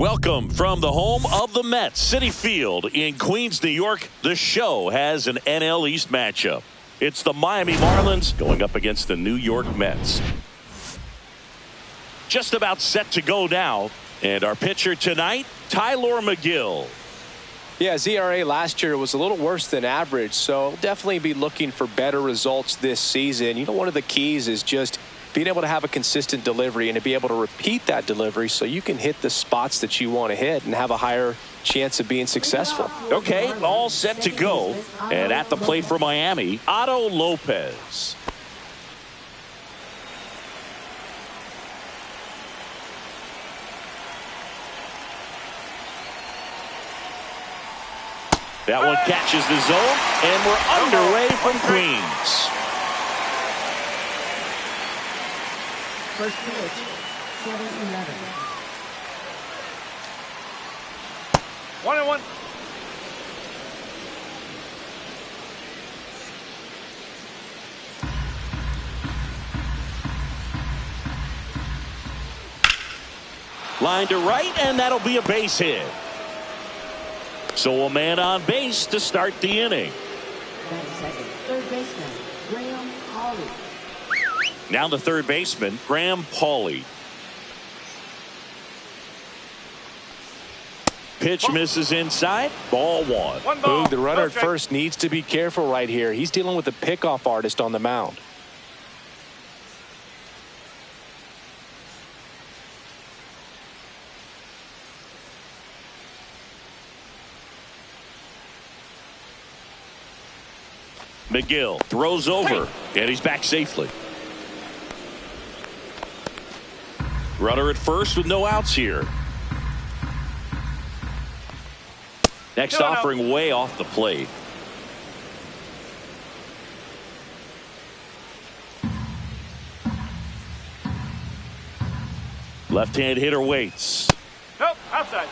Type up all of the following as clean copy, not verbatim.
Welcome from the home of the Mets, Citi Field in Queens, New York. The show has an NL East matchup. It's the Miami Marlins going up against the New York Mets. Just about set to go now. And our pitcher tonight, Tyler McGill. Yeah, his ERA last year was a little worse than average, so definitely be looking for better results this season. You know, one of the keys is just being able to have a consistent delivery and to be able to repeat that delivery so you can hit the spots that you want to hit and have a higher chance of being successful. Okay, all set to go. And at the plate for Miami, Otto Lopez. That one catches the zone, and we're underway from Queens. First pitch, 7-11. 1-1. Line to right, and that'll be a base hit. So a man on base to start the inning. Second, third baseman, Graham Hawley. Now the third baseman, Graham Pauley. Pitch misses inside. Ball one. Boog, the runner at first needs to be careful right here. He's dealing with a pickoff artist on the mound. McGill throws over, and he's back safely. Runner at first with no outs here. Next offering way off the plate. Left-hand hitter waits. Nope, outside.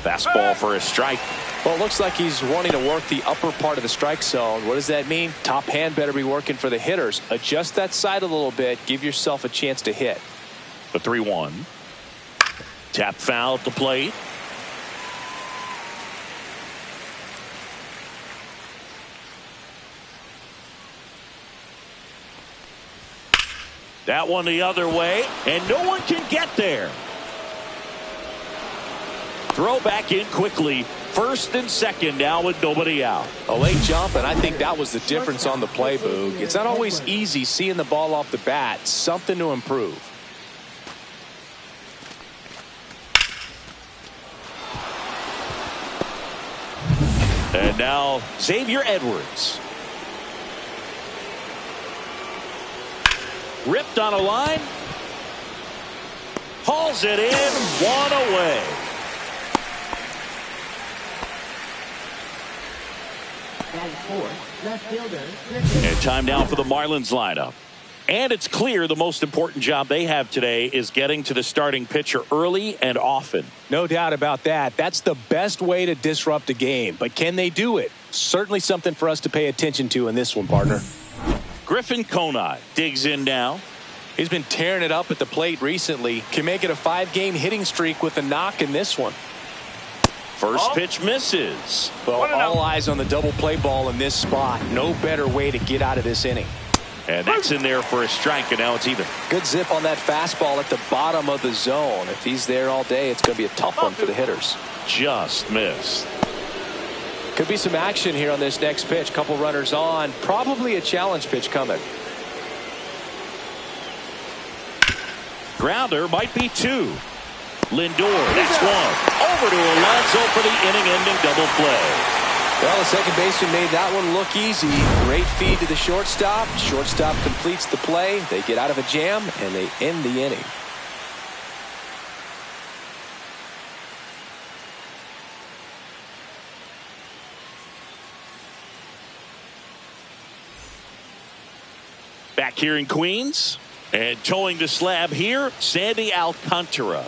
Fastball for a strike. Well, it looks like he's wanting to work the upper part of the strike zone. What does that mean? Top hand better be working for the hitters. Adjust that side a little bit. Give yourself a chance to hit. The 3-1. Tap foul at the plate. That one the other way, and no one can get there. Throw back in quickly. First and second now with nobody out. A late jump, and I think that was the difference on the play, Boog. It's not always easy seeing the ball off the bat. Something to improve. And now Xavier Edwards. Ripped on a line. Hauls it in. One away. Left fielder, and time now for the Marlins lineup. And it's clear the most important job they have today is getting to the starting pitcher early and often. No doubt about that. That's the best way to disrupt a game. But can they do it? Certainly something for us to pay attention to in this one, partner. Griffin Conine digs in now. He's been tearing it up at the plate recently. Can make it a 5-game hitting streak with a knock in this one. First pitch misses. Well, all eyes on the double play ball in this spot. No better way to get out of this inning. And that's in there for a strike, and now it's even. Good zip on that fastball at the bottom of the zone. If he's there all day, it's going to be a tough one for the hitters. Just missed. Could be some action here on this next pitch. Couple runners on. Probably a challenge pitch coming. Grounder might be two. Lindor, that's one. Over to Alonso for the inning-ending double play. Well, the second baseman made that one look easy. Great feed to the shortstop. Shortstop completes the play. They get out of a jam, and they end the inning. Back here in Queens, and towing the slab here, Sandy Alcantara.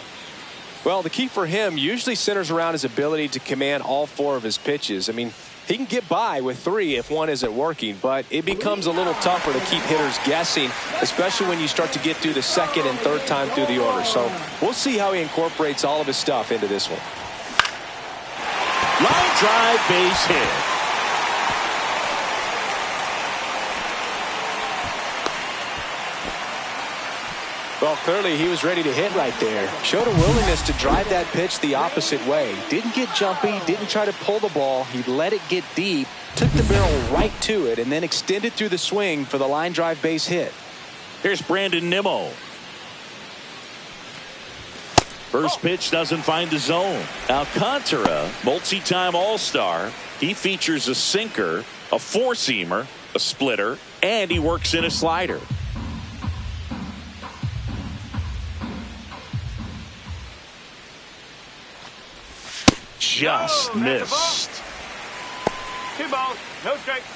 Well, the key for him usually centers around his ability to command all 4 of his pitches. I mean, he can get by with 3 if one isn't working, but it becomes a little tougher to keep hitters guessing, especially when you start to get through the second and third time through the order. So we'll see how he incorporates all of his stuff into this one. Line drive, base hit. Well, clearly he was ready to hit right there. Showed a willingness to drive that pitch the opposite way. Didn't get jumpy, didn't try to pull the ball. He let it get deep, took the barrel right to it, and then extended through the swing for the line drive base hit. Here's Brandon Nimmo. First pitch doesn't find the zone. Alcantara, multi-time All-Star. He features a sinker, a four-seamer, a splitter, and he works in a slider. Just missed. 2 balls, no strikes.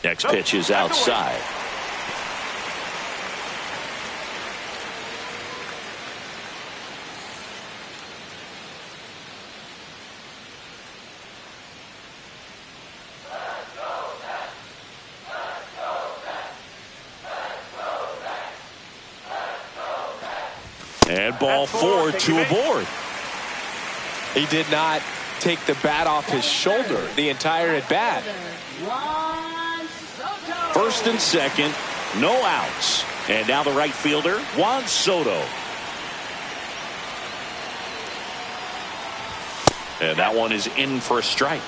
Next pitch is outside. And ball 4 to a board. He did not take the bat off his shoulder the entire at bat. First and second, no outs. And now the right fielder, Juan Soto. And that one is in for a strike.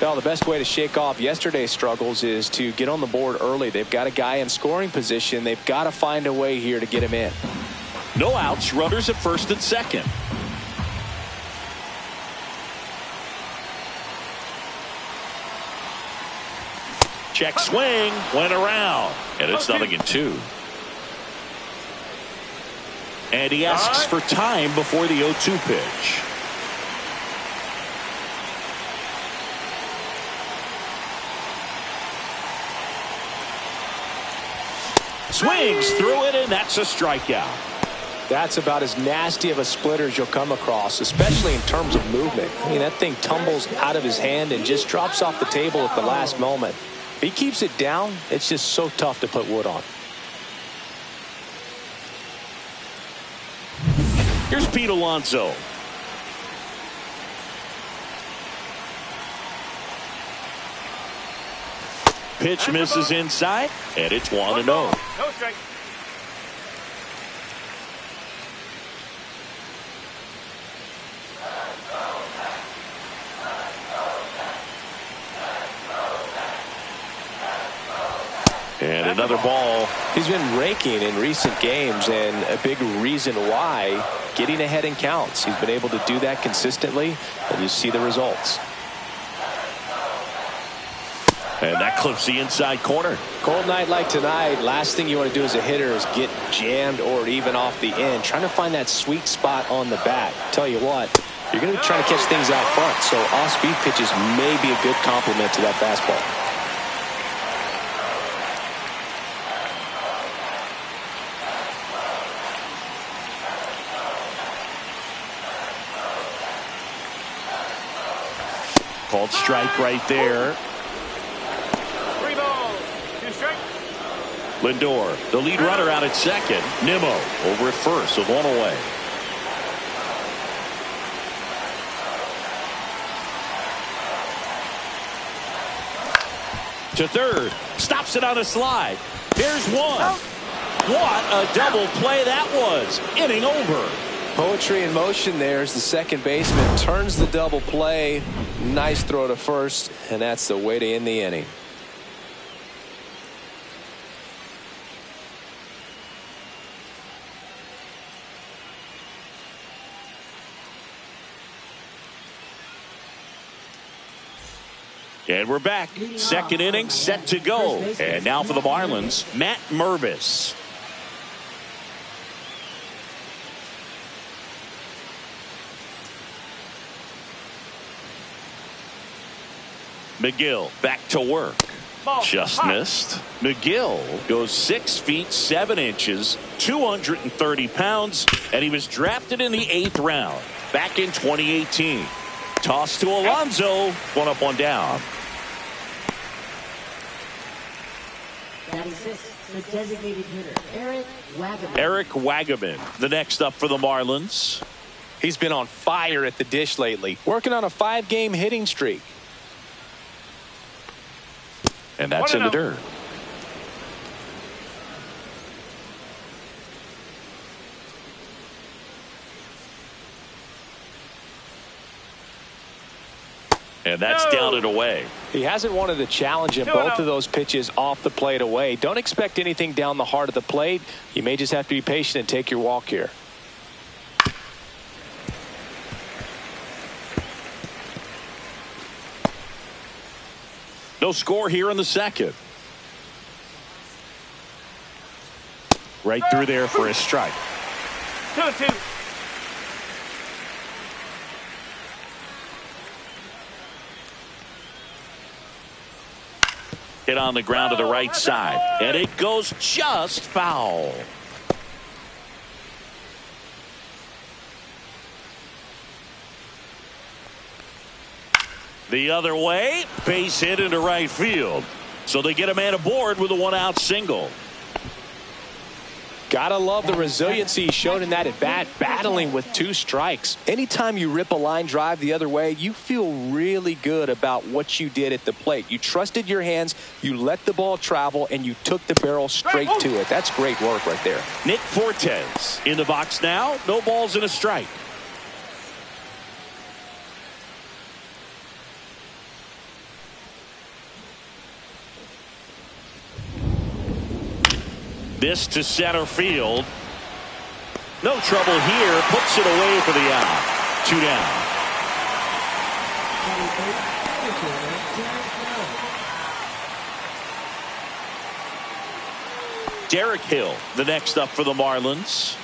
Well, the best way to shake off yesterday's struggles is to get on the board early. They've got a guy in scoring position. They've got to find a way here to get him in. No outs, runners at first and second. Check swing, went around, and it's 0-2. And he asks for time before the 0-2 pitch. Swings through it, and that's a strikeout. That's about as nasty of a splitter as you'll come across, especially in terms of movement. I mean, that thing tumbles out of his hand and just drops off the table at the last moment. If he keeps it down, it's just so tough to put wood on. Here's Pete Alonso. Pitch misses inside, and it's 1-0. No strike. And another ball. He's been raking in recent games, and a big reason why, getting ahead in counts. He's been able to do that consistently, and you see the results. And that clips the inside corner. Cold night like tonight, last thing you want to do as a hitter is get jammed or even off the end. Trying to find that sweet spot on the bat. Tell you what, you're going to be trying to catch things out front, so off-speed pitches may be a good complement to that fastball. Called strike right there. 3 balls, 2 strikes. Lindor, the lead runner out at second. Nimmo over at first with 1 away. To third, stops it on a slide. Here's one. What a double play that was. Inning over. Poetry in motion there as the second baseman turns the double play. Nice throw to first, and that's the way to end the inning. And we're back. Second inning set to go. And now for the Marlins, Matt Mervis. McGill back to work. Ball. Just Hot. missed. McGill goes 6 feet 7 inches, 230 pounds, and he was drafted in the 8th round back in 2018. Toss to Alonso. 1 up, 1 down. Batting sixth, the designated hitter, Eric Wagaman, the next up for the Marlins. He's been on fire at the dish lately, working on a 5-game hitting streak. And that's in the dirt. And that's down and away. He hasn't wanted a challenge in both of those pitches off the plate away. Don't expect anything down the heart of the plate. You may just have to be patient and take your walk here. No score here in the second. Right through there for a strike. 2-2. Hit on the ground to the right side, and it goes just foul. The other way, base hit into right field. So they get a man aboard with a 1-out single. Gotta love the resiliency he showed in that at bat, battling with 2 strikes. Anytime you rip a line drive the other way, you feel really good about what you did at the plate. You trusted your hands, you let the ball travel, and you took the barrel straight to it. That's great work right there. Nick Fortes in the box now. No balls and a strike. This to center field. No trouble here. Puts it away for the out. 2 down. Derek Hill, the next up for the Marlins.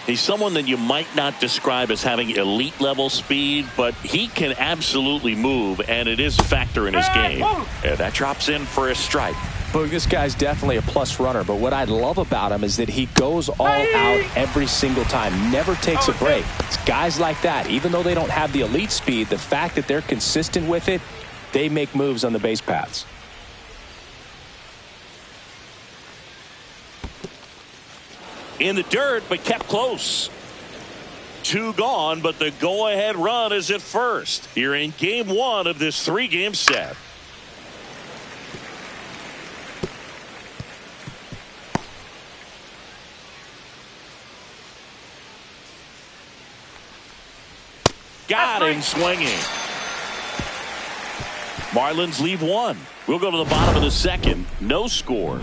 He's someone that you might not describe as having elite level speed, but he can absolutely move, and it is a factor in his game. And that drops in for a strike. Boog, this guy's definitely a plus runner, but what I love about him is that he goes all out every single time, never takes a break. It's guys like that, even though they don't have the elite speed, the fact that they're consistent with it, they make moves on the base paths. In the dirt, but kept close. 2 gone, but the go-ahead run is at first. Here in game 1 of this 3-game set. Got him swinging. Marlins leave 1. We'll go to the bottom of the second. No score.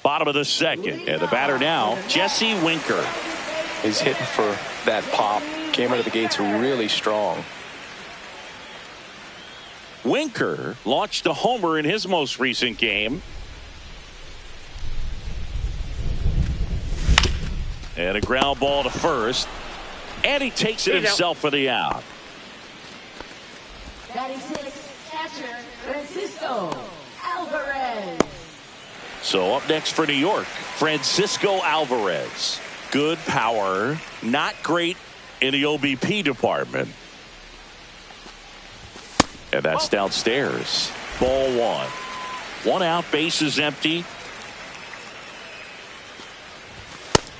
Bottom of the second. And the batter now, Jesse Winker. He's hitting for that pop. Came out of the gates really strong. Winker launched a homer in his most recent game. And a ground ball to first. And he takes it himself for the out. Batting sixth, catcher, Francisco Alvarez. So up next for New York, Francisco Alvarez. Good power, not great in the OBP department. And that's downstairs. Ball 1. 1 out, base is empty.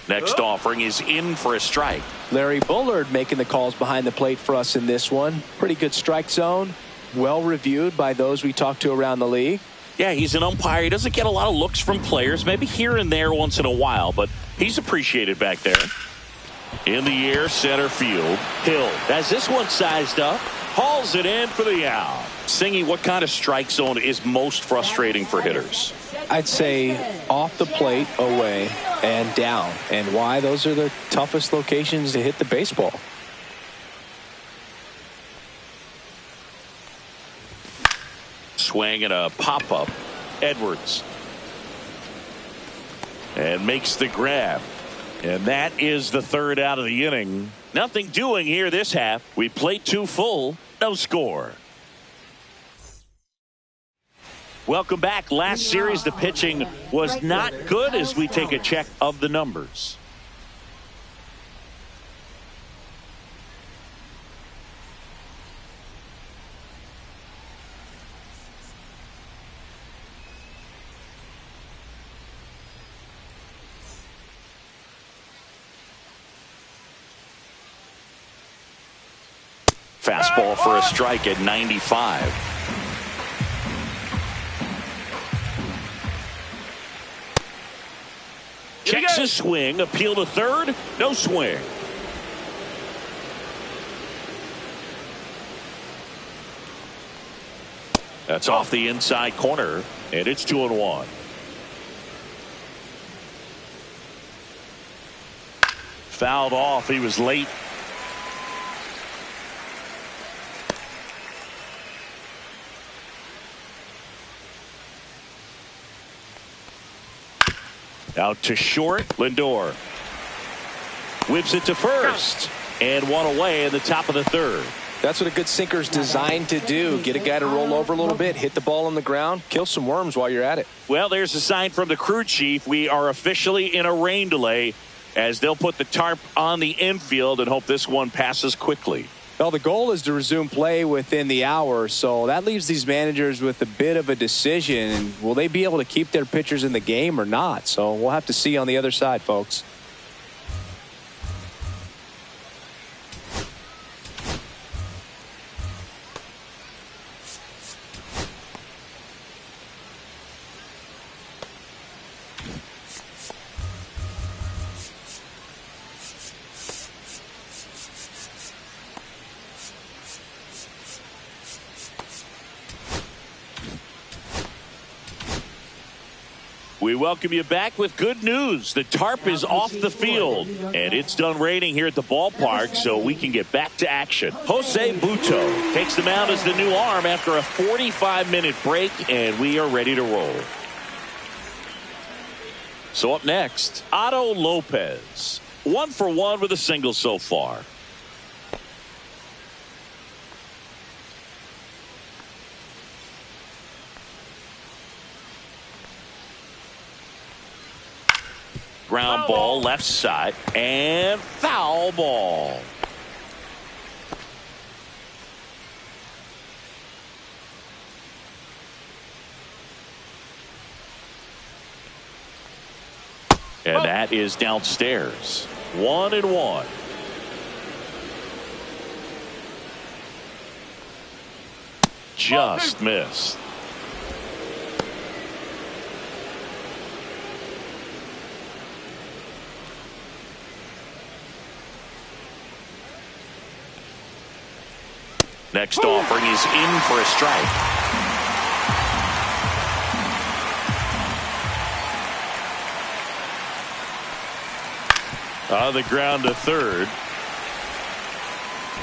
Next offering is in for a strike. Larry Bullard making the calls behind the plate for us in this one. Pretty good strike zone. Well reviewed by those we talked to around the league. Yeah, he's an umpire. He doesn't get a lot of looks from players, maybe here and there once in a while, but he's appreciated back there. In the air, center field. Hill has this one sized up. Hauls it in for the out. Singy, what kind of strike zone is most frustrating for hitters? I'd say off the plate, away, and down. And why? Those are the toughest locations to hit the baseball. swing and a pop-up. Edwards. And makes the grab. And that is the third out of the inning. Nothing doing here this half. We played 2 full. No score. Welcome back. Last series, the pitching was not good as we take a check of the numbers. Fastball for a strike at 95. Checks his swing, appeal to third, no swing. That's off the inside corner, and it's 2-1. Fouled off, he was late. Out to short. Lindor whips it to first, and one away in the top of the third. That's what a good sinker's designed to do. Get a guy to roll over a little bit, hit the ball on the ground, kill some worms while you're at it. Well, there's a sign from the crew chief. We are officially in a rain delay as they'll put the tarp on the infield and hope this one passes quickly. Well, the goal is to resume play within the hour, so that leaves these managers with a bit of a decision. Will they be able to keep their pitchers in the game or not? So we'll have to see on the other side, folks. We welcome you back with good news. The tarp is off the field, and it's done raining here at the ballpark, so we can get back to action. Jose Butto takes the mound as the new arm after a 45-minute break, and we are ready to roll. So up next, Otto Lopez. 1 for 1 with a single so far. Ground ball left side and foul ball. And that is downstairs. 1-1. Just missed. Next offering is in for a strike. On the ground to third.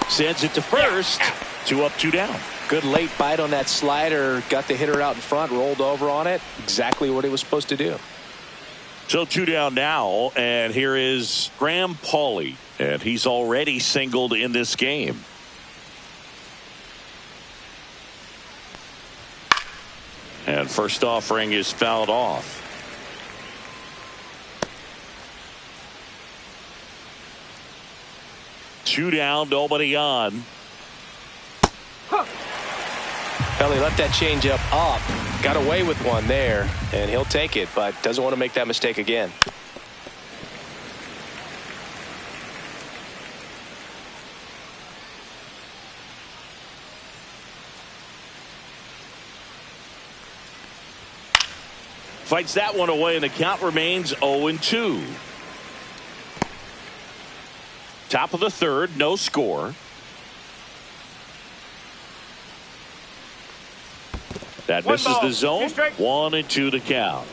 Sends it to first. 2 up, 2 down. Good late bite on that slider. Got the hitter out in front, rolled over on it. Exactly what he was supposed to do. So 2 down now, and here is Graham Pauley, and he's already singled in this game. And first offering is fouled off. Two down, nobody on. Well, he left that changeup up. Got away with one there, and he'll take it, but doesn't want to make that mistake again. Fights that one away, and the count remains 0-2. Top of the third, no score. That misses the zone. 1-2 to count.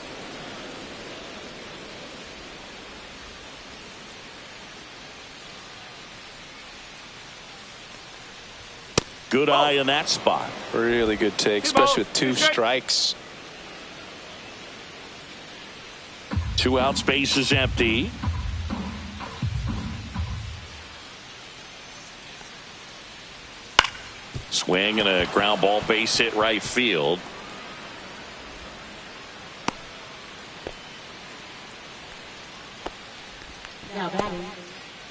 Good eye in that spot. Really good take, especially with 2 strikes. 2 outs, base is empty. Swing and a ground ball, base hit right field. Now batting,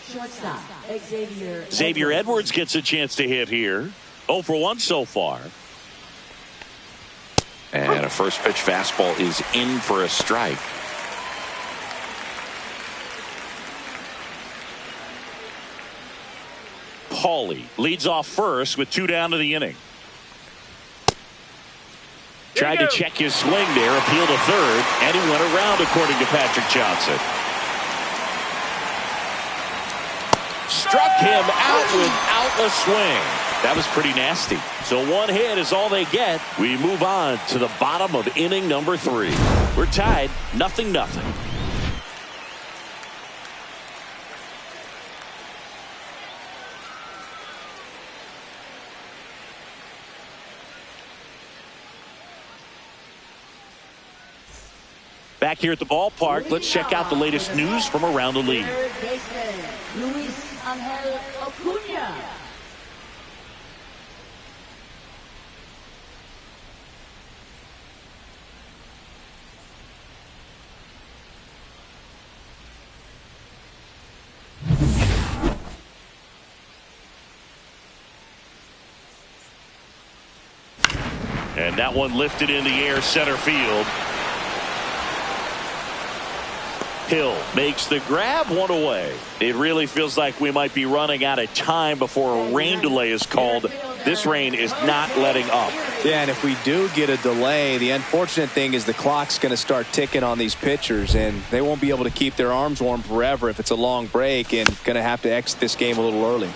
shortstop, Xavier Edwards gets a chance to hit here. 0 for 1 so far. And a first pitch fastball is in for a strike. Paulie leads off first with 2 down to the inning. Tried to check his swing there, appeal to third, and he went around according to Patrick Johnson. Struck him out without a swing. That was pretty nasty. So 1 hit is all they get. We move on to the bottom of inning number 3. We're tied 0-0. Back here at the ballpark, let's check out the latest news from around the league. And that one lifted in the air, center field. Hill makes the grab, 1 away. It really feels like we might be running out of time before a rain delay is called. This rain is not letting up. Yeah, and if we do get a delay, the unfortunate thing is the clock's going to start ticking on these pitchers, and they won't be able to keep their arms warm forever if it's a long break, and going to have to exit this game a little early.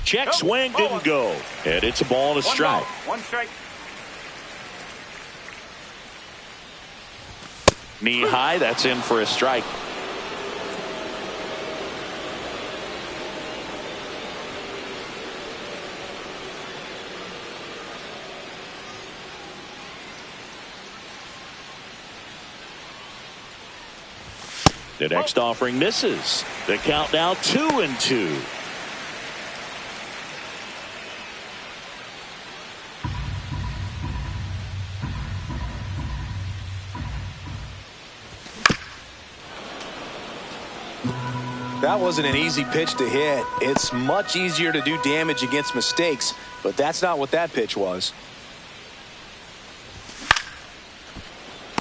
Check swing, didn't go. And it's a ball and a strike. 1 strike. Knee high, that's in for a strike. The next offering misses. The count now 2-2. That wasn't an easy pitch to hit. It's much easier to do damage against mistakes, but that's not what that pitch was.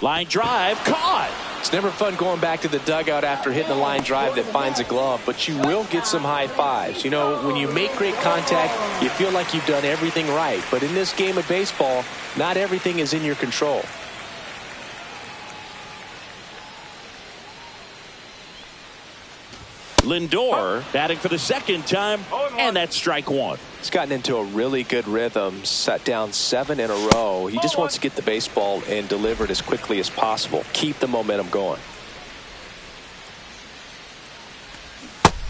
Line drive, caught. It's never fun going back to the dugout after hitting a line drive that finds a glove, but you will get some high fives. You know, when you make great contact, you feel like you've done everything right. But in this game of baseball, not everything is in your control. Lindor batting for the second time, and that's strike 1. He's gotten into a really good rhythm, set down 7 in a row. He just wants to get the baseball and deliver it as quickly as possible. Keep the momentum going.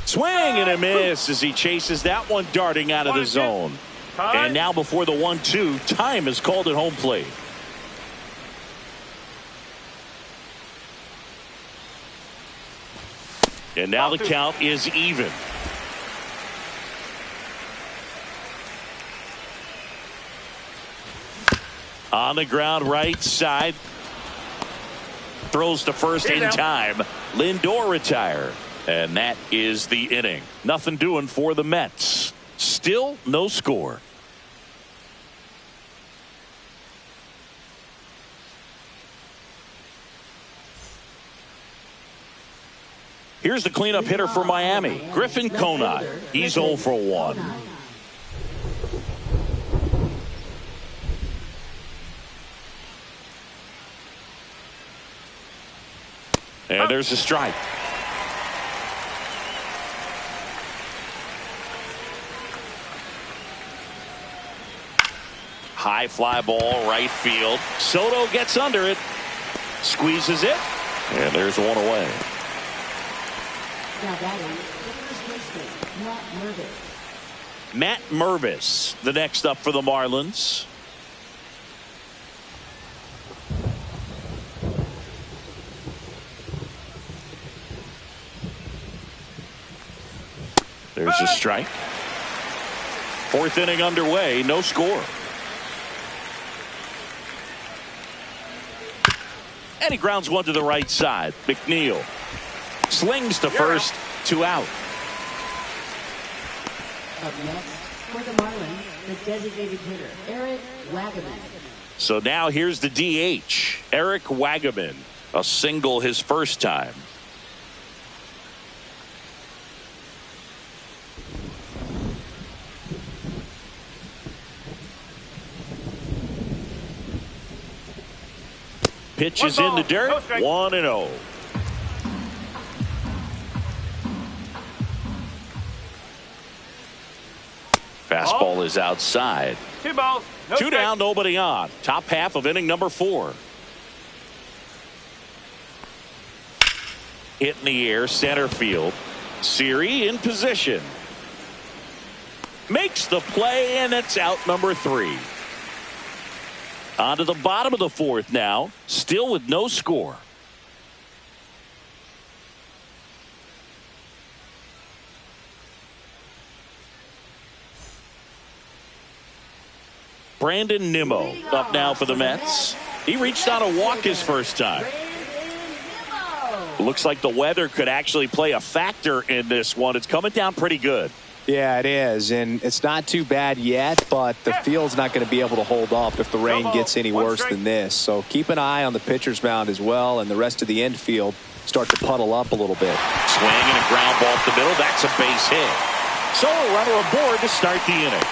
Swing and a miss as he chases that one darting out of the zone. And now before the 1-2, time is called at home plate. And now the count is even. On the ground, right side. Throws to first in time. Lindor retired. And that is the inning. Nothing doing for the Mets. Still no score. Here's the cleanup hitter for Miami, Griffin Conant. He's 0 for 1. And there's a strike. High fly ball, right field. Soto gets under it. Squeezes it. And there's one away. Now batting, the first baseman, Matt Mervis. Matt Mervis, the next up for the Marlins. There's a strike. Fourth inning underway, no score. And he grounds one to the right side. McNeil slings to first, 2 out. Up next, for the Marlins, the designated hitter, Eric Wagaman. So now here's the DH, Eric Wagaman. A single his first time. Pitch is in the dirt, 1-0. Fastball is outside. 2 balls, no 2 down, nobody on. Top half of inning number 4. Hit in the air, center field. Siri in position. Makes the play, and it's out number 3. On to the bottom of the 4th now, still with no score. Brandon Nimmo up now for the Mets. He reached on a walk his first time. Looks like the weather could actually play a factor in this one. It's coming down pretty good. Yeah, it is, and it's not too bad yet, but the field's not going to be able to hold up if the rain gets any worse than this. So keep an eye on the pitcher's mound as well, and the rest of the infield start to puddle up a little bit. Swing and a ground ball up the middle. That's a base hit. So a runner aboard to start the inning.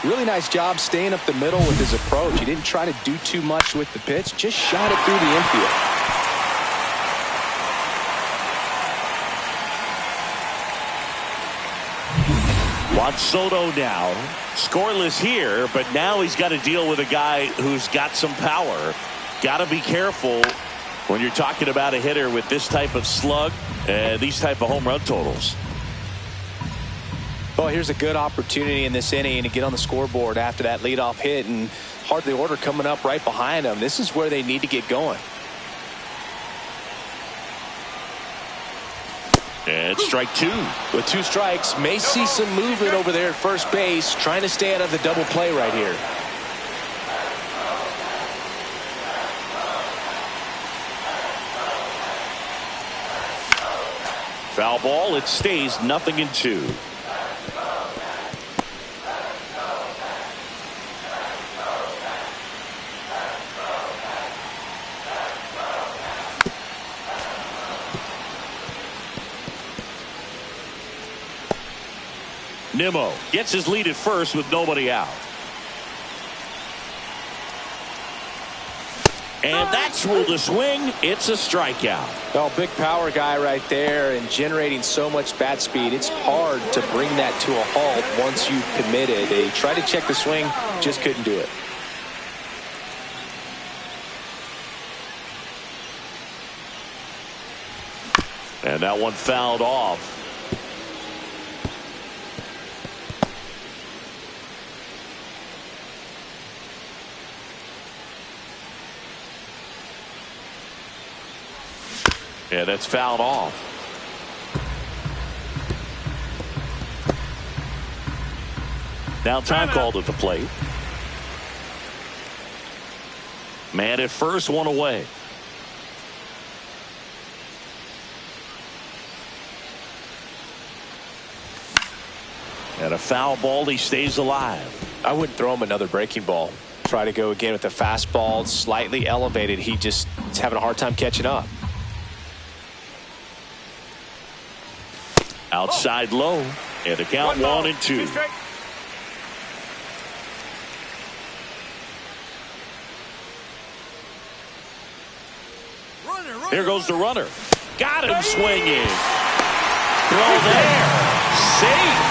Really nice job staying up the middle with his approach. He didn't try to do too much with the pitch, just shot it through the infield. Juan Soto now scoreless here, but now he's got to deal with a guy who's got some power. Got to be careful when you're talking about a hitter with this type of slug and these type of home run totals. Well, here's a good opportunity in this inning to get on the scoreboard after that leadoff hit, and hardly order coming up right behind them. This is where they need to get going. And strike 2. With 2 strikes, may see some movement over there at first base, trying to stay out of the double play right here. Foul ball. It stays 0-2. Nimmo gets his lead at first with nobody out. And that's ruled a swing. It's a strikeout. Well, big power guy right there and generating so much bat speed. It's hard to bring that to a halt once you've committed. They tried to check the swing, just couldn't do it. And that one fouled off. Yeah, that's fouled off. Now time called at the plate. Man at first, one away. And a foul ball, he stays alive. I wouldn't throw him another breaking ball. Try to go again with the fastball, slightly elevated. He just is having a hard time catching up. Outside low, and the count 1-2. Here goes the runner. Got him swinging. Throw there. Safe.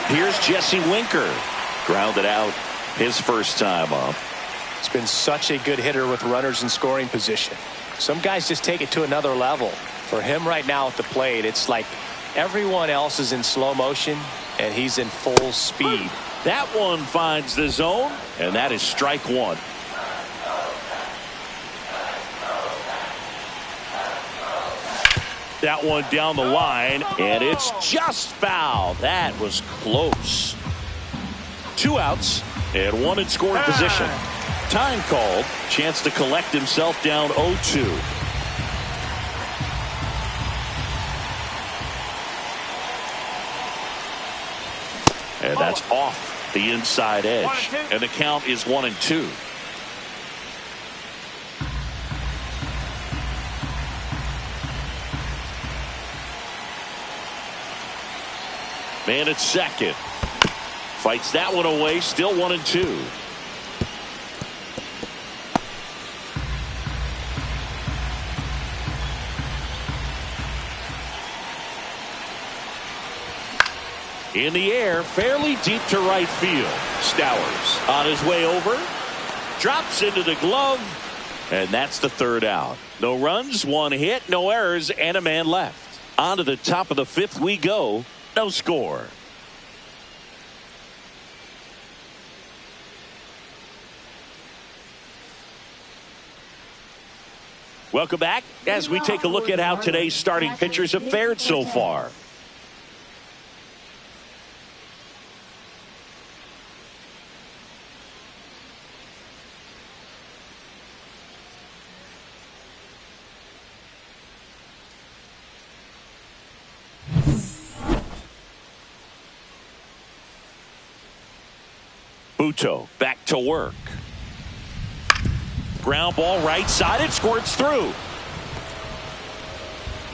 Here's Jesse Winker. Grounded out his first time up. He's been such a good hitter with runners in scoring position. Some guys just take it to another level. For him right now at the plate, it's like everyone else is in slow motion and he's in full speed. That one finds the zone, and that is strike one. That one down the line, and it's just foul. That was close. 2 outs and 1 in scoring position. Time called. Chance to collect himself down 0-2. And that's off the inside edge. And the count is 1-2. Man at second. Fights that one away. Still 1-2. In the air, fairly deep to right field. Stowers on his way over. Drops into the glove. And that's the 3rd out. No runs, 1 hit, no errors, and a man left. On to the top of the 5th we go. No score. Welcome back as we take a look at how today's starting pitchers have fared so far. Buto back to work. Ground ball right side. It squirts through.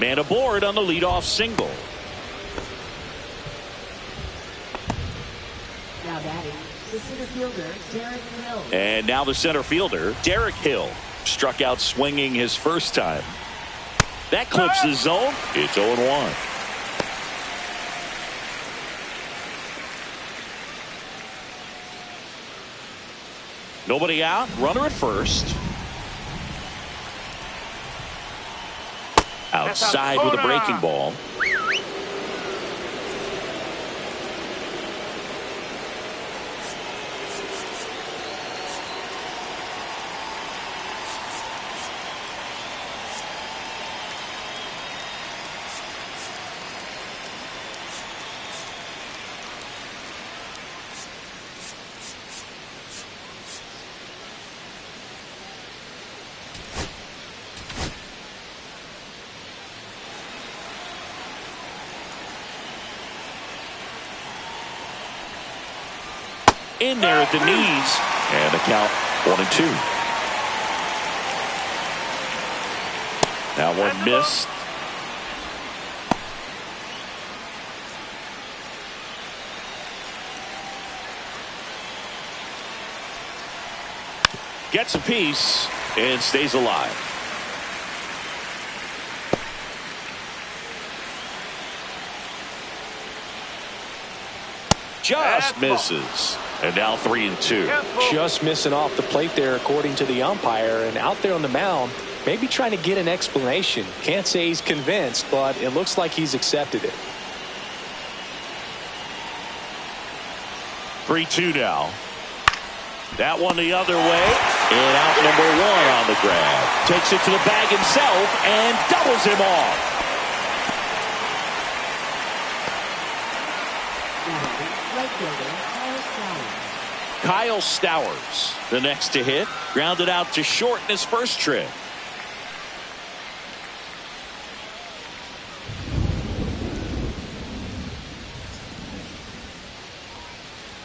Man aboard on the leadoff single. Now batting, the center fielder, Derek Hill. And now the center fielder, Derek Hill. Struck out swinging his first time. That clips the zone. It's 0-1. Nobody out. Runner at first. Outside with a breaking ball. In there at the knees, and the count 1-2. Now one missed. Gets a piece and stays alive. Just misses. And now 3-2. Just missing off the plate there, according to the umpire. And out there on the mound, maybe trying to get an explanation. Can't say he's convinced, but it looks like he's accepted it. 3-2 now. That one the other way. And out number 1 on the grab. Takes it to the bag himself and doubles him off. Right fielder, Kyle Stowers, the next to hit. Grounded out to short in his first trip.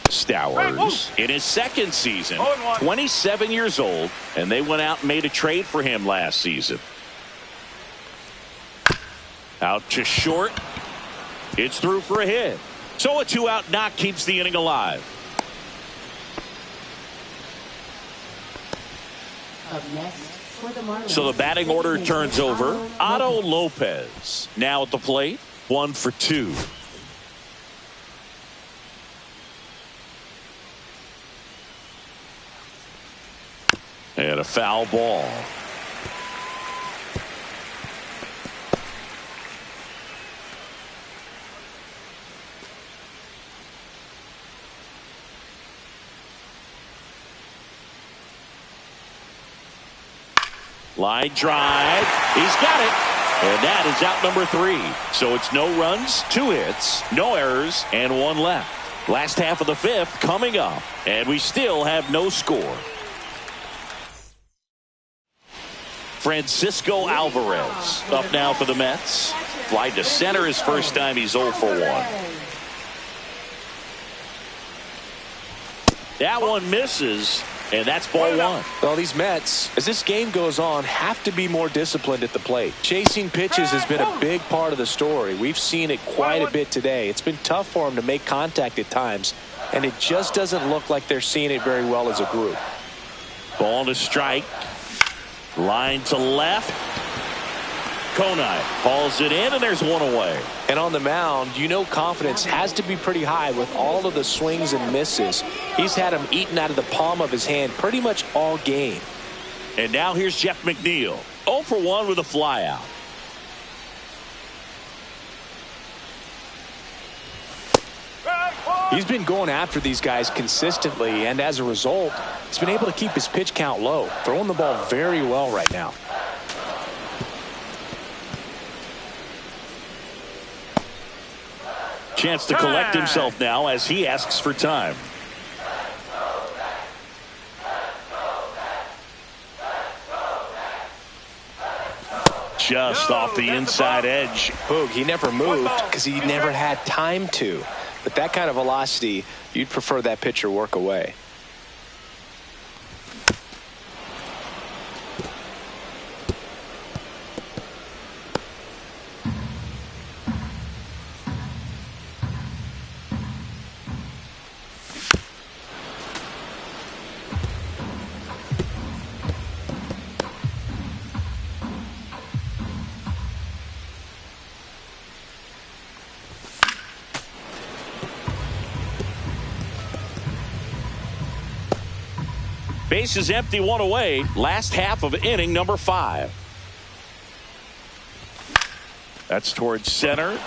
Stowers in his second season, 27 years old, and they went out and made a trade for him last season. Out to short. It's through for a hit. So a 2-out knock keeps the inning alive. Up next for the Marlins. So the batting order turns over. Otto Lopez now at the plate. 1 for 2. And a foul ball. Line drive. He's got it. And that is out number 3. So it's no runs, 2 hits, no errors, and 1 left. Last half of the 5th coming up. And we still have no score. Francisco Alvarez up now for the Mets. Fly to center his first time. He's 0 for 1. That one misses. And that's ball 1. Well, these Mets, as this game goes on, have to be more disciplined at the plate. Chasing pitches has been a big part of the story. We've seen it quite a bit today. It's been tough for them to make contact at times, and it just doesn't look like they're seeing it very well as a group. Ball to strike. Line to left. Konai hauls it in, and there's 1 away. And on the mound, you know confidence has to be pretty high with all of the swings and misses. He's had them eaten out of the palm of his hand pretty much all game. And now here's Jeff McNeil. 0 for 1 with a flyout. He's been going after these guys consistently, and as a result, he's been able to keep his pitch count low, throwing the ball very well right now. Chance to collect himself now as he asks for time. Just off the inside edge. Boog, he never moved because he never had time to. But that kind of velocity, you'd prefer that pitcher work away. Base is empty, 1 away. Last half of inning number 5. That's towards center.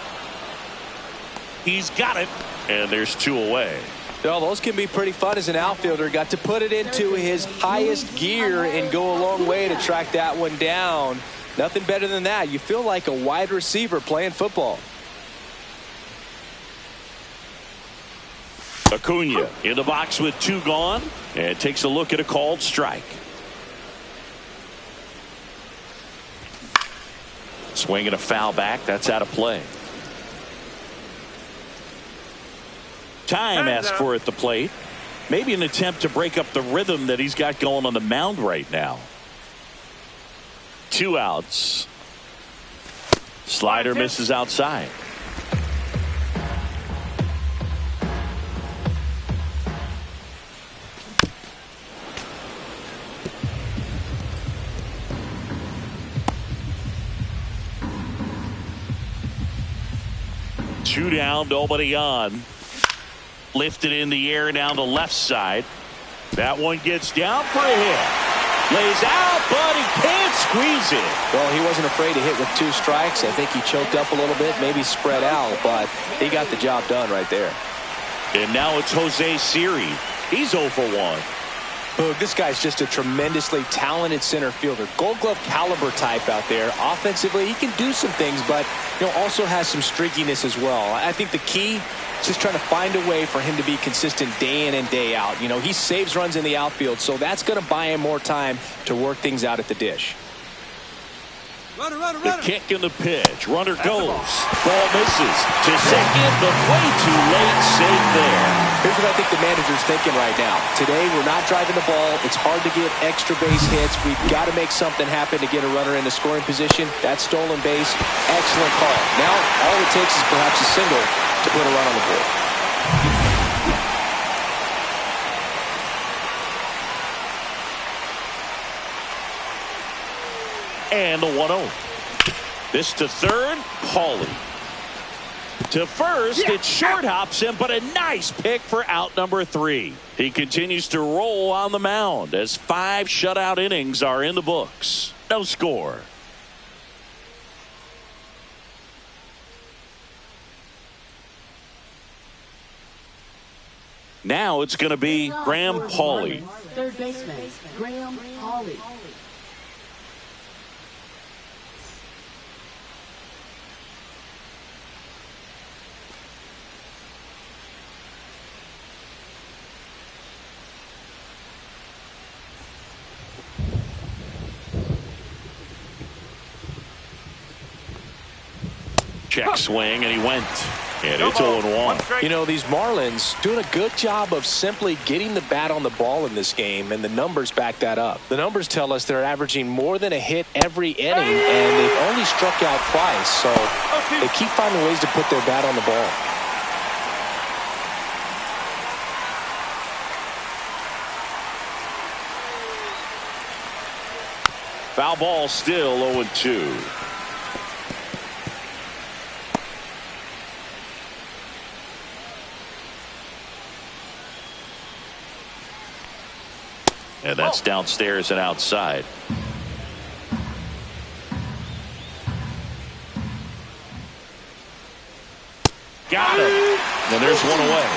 He's got it. And there's 2 away. Well, those can be pretty fun as an outfielder. Got to put it into his highest gear and go a long way to track that one down. Nothing better than that. You feel like a wide receiver playing football. Acuna in the box with 2 gone and takes a look at a called strike. Swinging a foul back. That's out of play. Time asked for at the plate. Maybe an attempt to break up the rhythm that he's got going on the mound right now. 2 outs. Slider misses outside. Two down, nobody on. Lifted in the air down the left side. That one gets down for a hit. Lays out, but he can't squeeze it. Well, he wasn't afraid to hit with 2 strikes. I think he choked up a little bit, maybe spread out, but he got the job done right there. And now it's Jose Siri. He's 0 for 1. Boog, this guy's just a tremendously talented center fielder. Gold Glove caliber type out there. Offensively, he can do some things, but also has some streakiness as well. I think the key is just trying to find a way for him to be consistent day in and day out. He saves runs in the outfield, so that's going to buy him more time to work things out at the dish. The kick and the pitch. Runner goes. Ball misses to second, but way too late. Safe there. Here's what I think the manager's thinking right now. Today, we're not driving the ball. It's hard to get extra base hits. We've got to make something happen to get a runner in the scoring position. That's stolen base. Excellent call. Now, all it takes is perhaps a single to put a run on the board. And the 1-0. This to third, Pauly. To first, it short hops him, but a nice pick for out number 3. He continues to roll on the mound as 5 shutout innings are in the books. No score. Now it's going to be Graham Pauley. Third baseman, Graham Pauley. Check swing, and he went. And it's 0-1. You know, these Marlins doing a good job of simply getting the bat on the ball in this game, and the numbers back that up. The numbers tell us they're averaging more than a hit every inning, and they've only struck out twice, so they keep finding ways to put their bat on the ball. Foul ball, still 0-2. And that's downstairs and outside. Got him. And there's one away.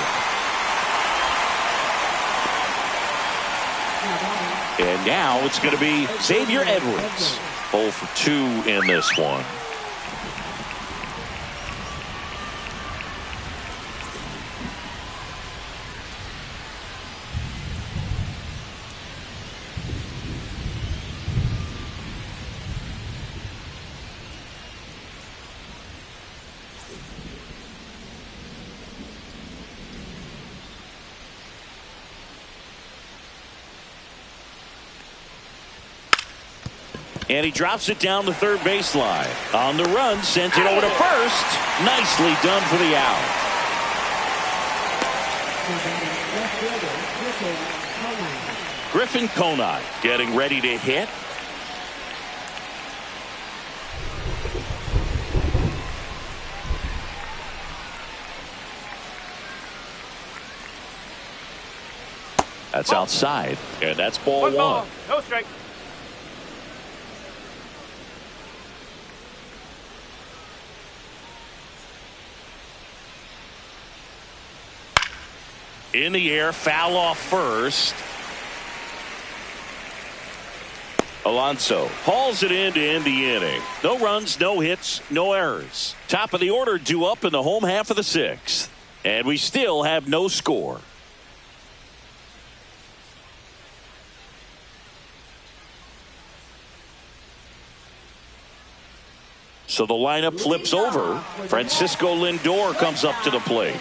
And now it's going to be Xavier Edwards. 0 for 2 in this one. And he drops it down the third baseline. On the run, sends it over to first. Nicely done for the out. Griffin Conine getting ready to hit. That's outside, and that's ball 1. No strike. In the air, foul off first. Alonso hauls it in to end the inning. No runs, no hits, no errors. Top of the order due up in the home half of the 6th. And we still have no score. So the lineup flips over. Francisco Lindor comes up to the plate.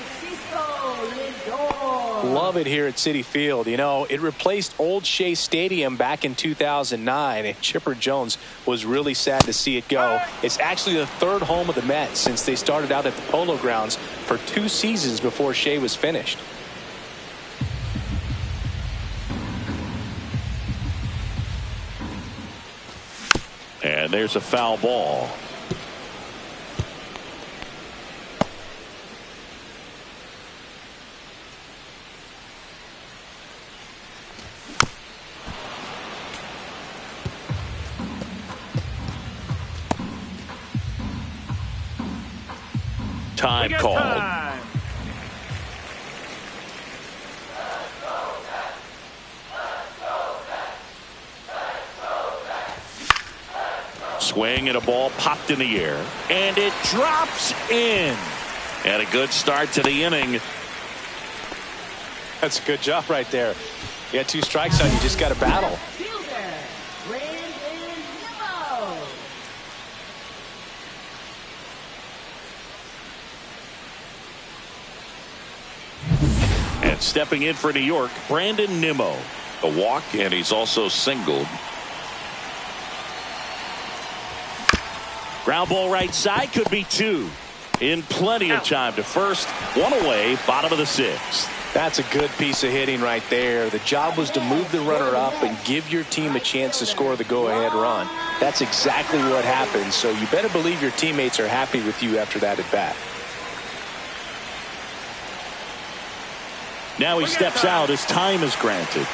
Love it here at Citi Field. You know, it replaced Old Shea Stadium back in 2009, and Chipper Jones was really sad to see it go. It's actually the 3rd home of the Mets since they started out at the Polo Grounds for 2 seasons before Shea was finished. And there's a foul ball. Time called. Time. Swing and a ball popped in the air. And it drops in. And a good start to the inning. That's a good job right there. You got 2 strikes on you. Just got to battle. And stepping in for New York, Brandon Nimmo. A walk, and he's also singled. Ground ball right side, could be 2. In plenty of time to first. 1 away, bottom of the 6th. That's a good piece of hitting right there. The job was to move the runner up and give your team a chance to score the go-ahead run. That's exactly what happened, so you better believe your teammates are happy with you after that at bat. Now he steps out as time is granted.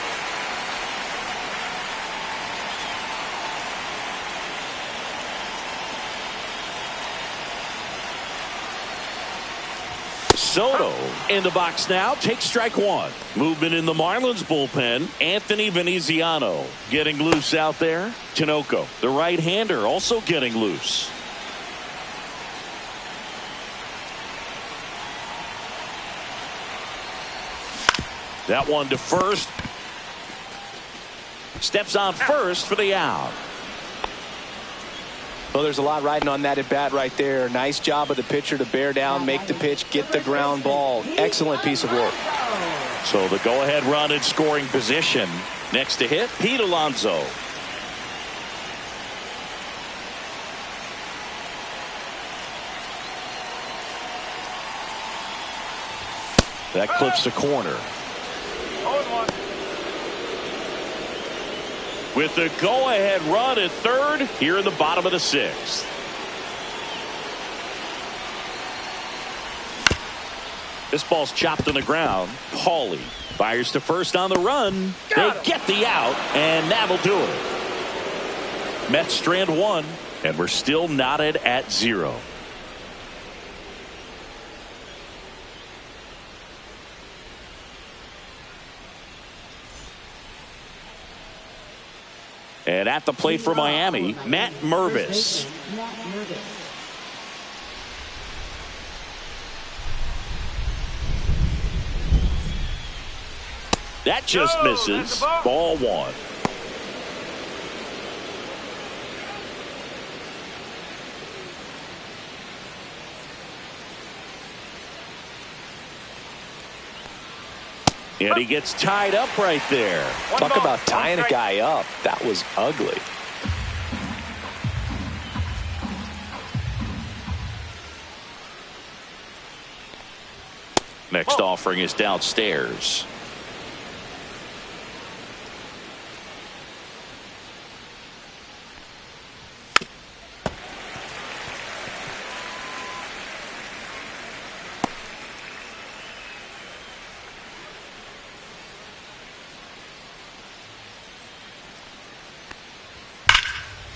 Soto in the box now, takes strike one. Movement in the Marlins bullpen. Anthony Veneziano getting loose out there. Tinoco, the right-hander, also getting loose. That one to first. Steps on first for the out. Well, there's a lot riding on that at bat right there. Nice job of the pitcher to bear down, make the pitch, get the ground ball. Excellent piece of work. So the go-ahead run in scoring position. Next to hit, Pete Alonso. That clips the corner. 0-1. With the go-ahead run at third here in the bottom of the sixth. This ball's chopped on the ground. Paulie fires to first on the run. They get the out, and that'll do it. Mets strand one, and we're still knotted at 0. And at the plate for Miami, Matt Mervis. That just misses. Ball one. And he gets tied up right there. Talk about tying a guy up. That was ugly. Next offering is downstairs.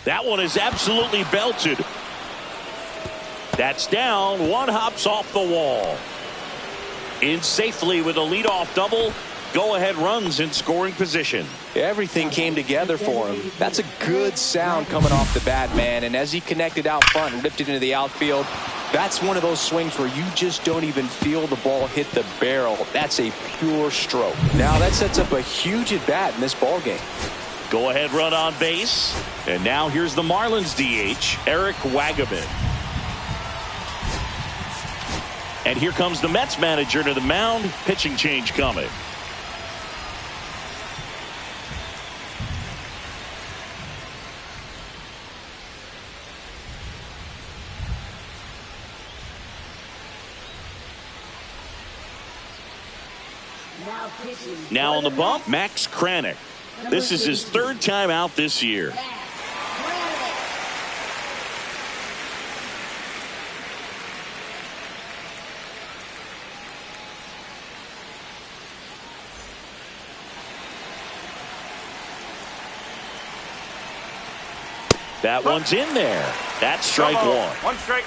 That one is absolutely belted. That's down. One hops off the wall. In safely with a leadoff double. Go-ahead runs in scoring position. Everything came together for him. That's a good sound coming off the bat, man. And as he connected out front and ripped it into the outfield, that's one of those swings where you just don't even feel the ball hit the barrel. That's a pure stroke. Now that sets up a huge at-bat in this ball game. Go-ahead run on base. And now here's the Marlins DH, Eric Wagaman. And here comes the Mets manager to the mound. Pitching change coming. Now on the bump, Max Kranick. This is his third time out this year. That one's in there. That's strike one. One strike.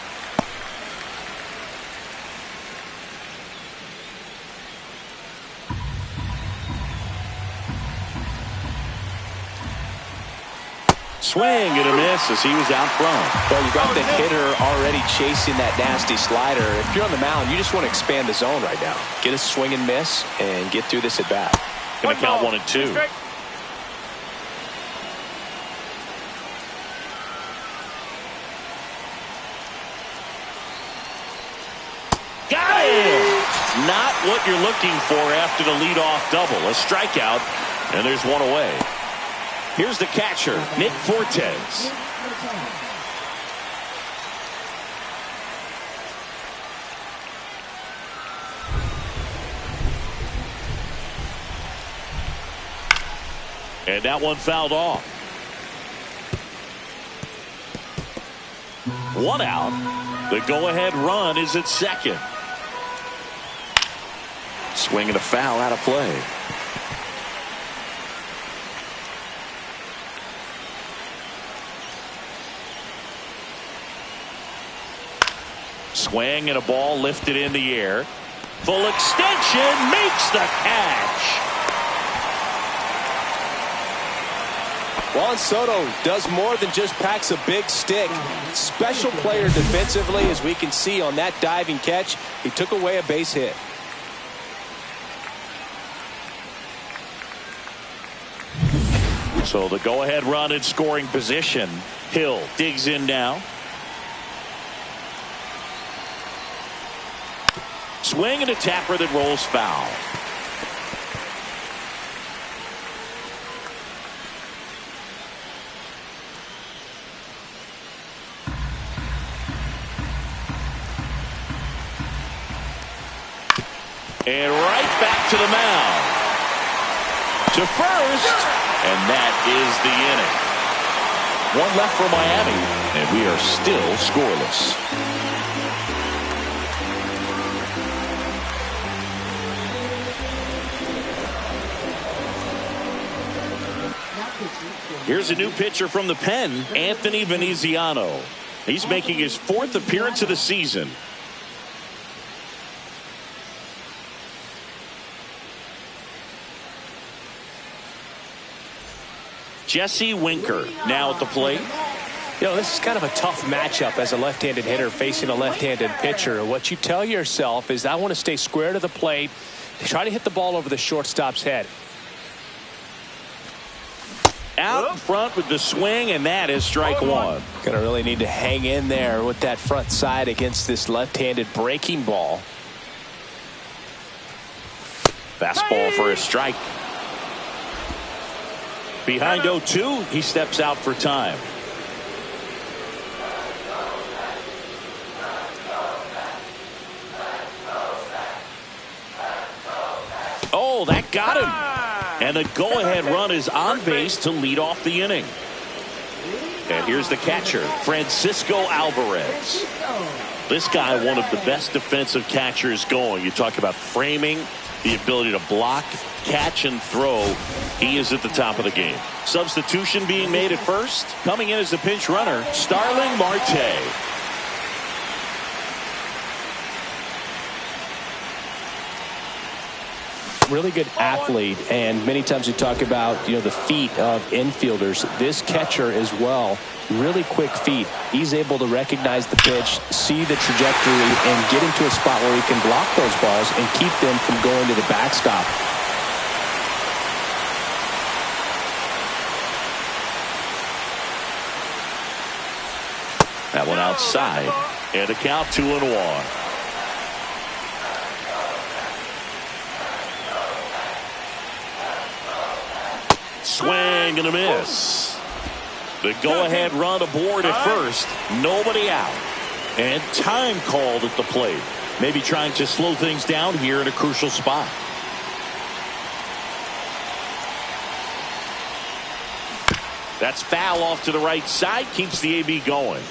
Swing and a miss as he was out front. Well, you got the hitter already chasing that nasty slider. If you're on the mound, you just want to expand the zone right now. Get a swing and miss and get through this at bat. Going to count 1 and 2. Got it! Not what you're looking for after the leadoff double. A strikeout, and there's one away. Here's the catcher, Nick Fortes. And that one fouled off. One out. The go-ahead run is at second. Swing and a foul out of play. Swing and a ball lifted in the air. Full extension, makes the catch. Juan Soto does more than just packs a big stick. Special player defensively, as we can see on that diving catch. He took away a base hit. So the go-ahead run in scoring position. Hill digs in now. Swing and a tapper that rolls foul. And right back to the mound. To first. And that is the inning. One left for Miami. And we are still scoreless. Here's a new pitcher from the pen, Anthony Veneziano. He's making his 4th appearance of the season. Jesse Winker now at the plate. You know, this is kind of a tough matchup as a left-handed hitter facing a left-handed pitcher. What you tell yourself is, I want to stay square to the plate, try to hit the ball over the shortstop's head. Out in front with the swing, and that is strike one. Gonna really need to hang in there with that front side against this left-handed breaking ball. Fastball for a strike. Behind 0-2, he steps out for time. Oh, that got him. And the go-ahead run is on base to lead off the inning. And here's the catcher, Francisco Alvarez. This guy, one of the best defensive catchers going. You talk about framing, the ability to block, catch, and throw. He is at the top of the game. Substitution being made at first. Coming in as the pinch runner, Starling Marte. Really good athlete, and many times we talk about, you know, the feet of infielders. This catcher as well, really quick feet. He's able to recognize the pitch, see the trajectory, and get into a spot where he can block those balls and keep them from going to the backstop. That one outside, and a count 2-1. Swing and a miss. The go-ahead run aboard at first. Nobody out. And time called at the plate. Maybe trying to slow things down here in a crucial spot. That's foul off to the right side. Keeps the AB going.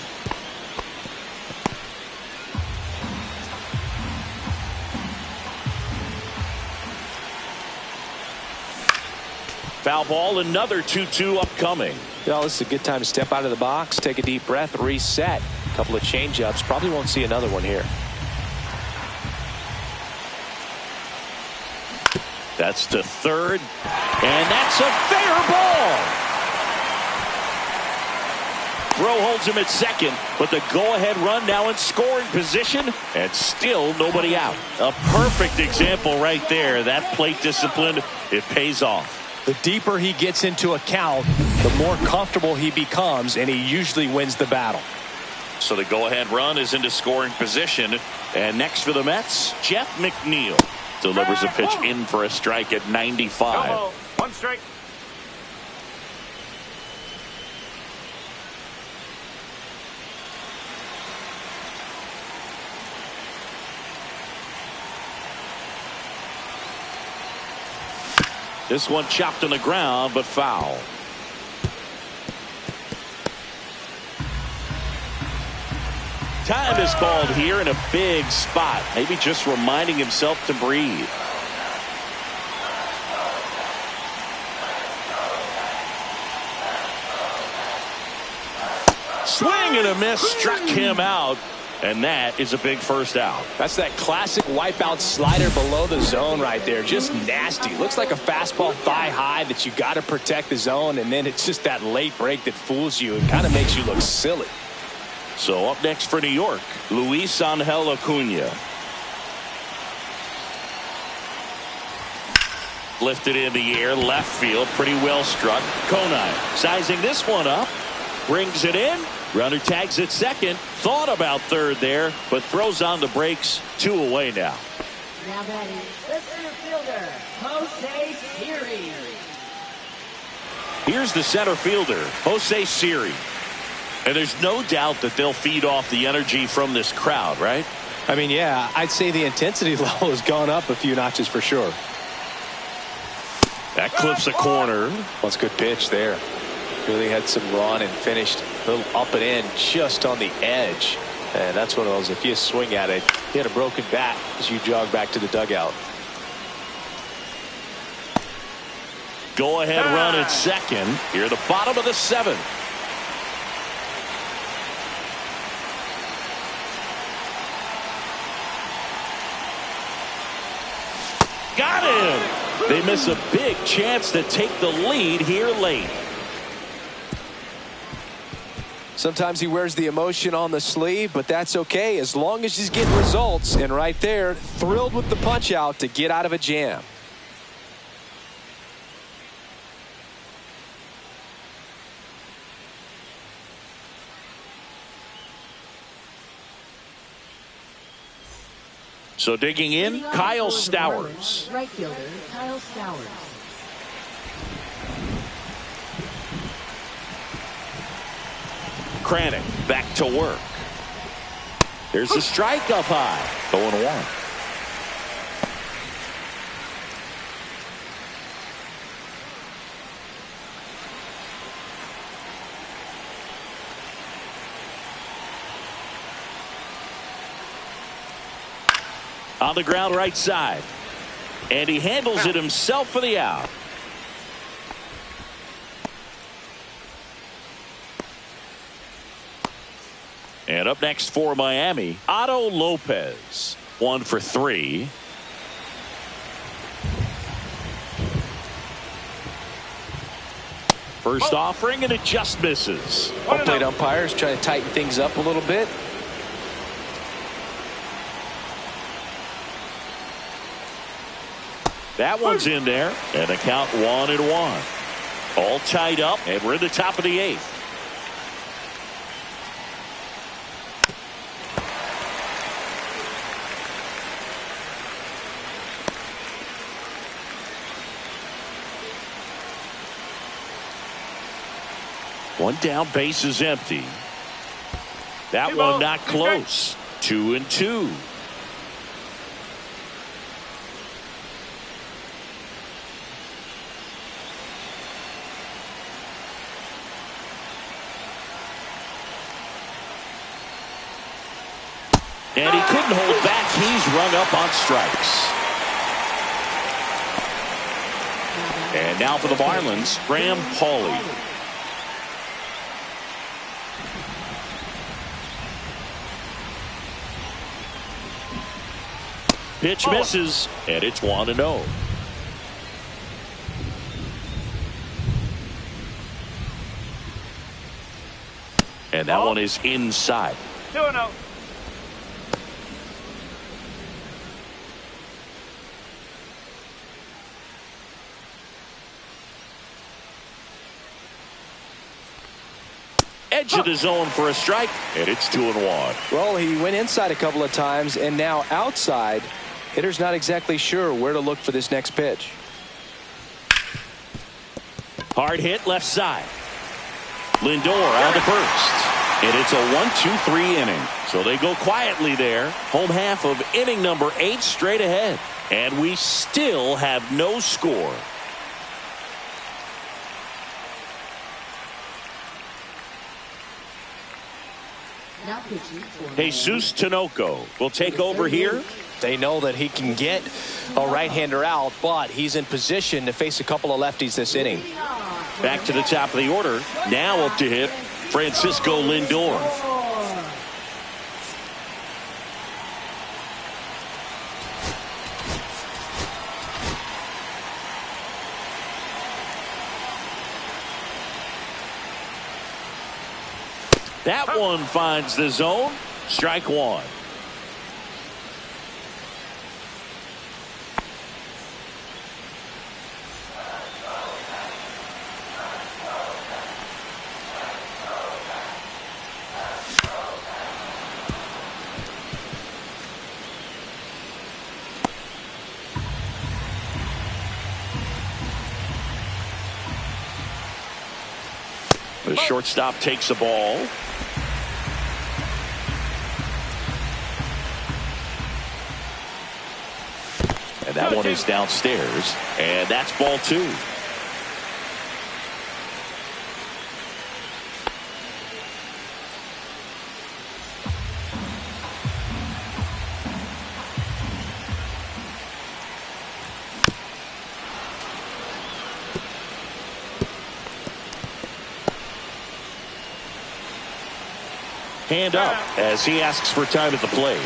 Foul ball, another 2-2 upcoming. You know, this is a good time to step out of the box, take a deep breath, reset. A couple of change-ups. Probably won't see another one here. That's to third, and that's a fair ball. Throw holds him at second, but the go-ahead run now in scoring position, and still nobody out. A perfect example right there. That plate discipline, it pays off. The deeper he gets into a count, the more comfortable he becomes, and he usually wins the battle. So the go-ahead run is into scoring position. And next for the Mets, Jeff McNeil delivers a pitch in for a strike at 95. No, 1 strike. This one chopped on the ground, but foul. Time is called here in a big spot. Maybe just reminding himself to breathe. Swing and a miss, struck him out. And that is a big first out. That's that classic wipeout slider below the zone right there. Just nasty. Looks like a fastball thigh high that you got to protect the zone, and then it's just that late break that fools you and kind of makes you look silly. So up next for New York, Luis Angel Acuna. Lifted in the air, left field, pretty well struck. Conine sizing this one up, brings it in. Runner tags at second, thought about third there, but throws on the brakes. 2 away now. Now batting, the center fielder, Jose Siri. Here's the center fielder, Jose Siri. And there's no doubt that they'll feed off the energy from this crowd, right? I mean, yeah, I'd say the intensity level has gone up a few notches for sure. That clips a corner. That's a good pitch there. Really had some run and finished a little up and in just on the edge. And that's one of those, if you swing at it, you had a broken bat as you jog back to the dugout. Go ahead run at second. Here at the bottom of the 7th. Got him. They miss a big chance to take the lead here late. Sometimes he wears the emotion on the sleeve, but that's okay as long as he's getting results. And right there, thrilled with the punch out to get out of a jam. So digging in, Kyle Stowers. Right fielder, Kyle Stowers. Kranick back to work. There's a strike up high. 0-1. On the ground right side. And he handles it himself for the out. And up next for Miami, Otto Lopez. 1 for 3. First offering, and it just misses. Plate umpires trying to tighten things up a little bit. That one's in there, and the count 1-1. All tied up, and we're in the top of the 8th. One down, base is empty. That one not close. 2-2. And he couldn't hold back. He's rung up on strikes. And now for the Marlins, Graham Pauley. Pitch misses, and it's 1-0. And that one is inside. 2-0. Edge of the zone for a strike, and it's 2-1. Well, he went inside a couple of times, and now outside. Hitter's not exactly sure where to look for this next pitch. Hard hit left side. Lindor on to first. And it's a 1-2-3 inning. So they go quietly there. Home half of inning number 8 straight ahead. And we still have no score. Now pitching for Jesus Tinoco will take over here. They know that he can get a right-hander out, but he's in position to face a couple of lefties this inning. Back to the top of the order. Now up to hit Francisco Lindor. That one finds the zone. Strike one. The shortstop takes the ball. And that one is downstairs. And that's ball two. Hand up as he asks for time at the plate.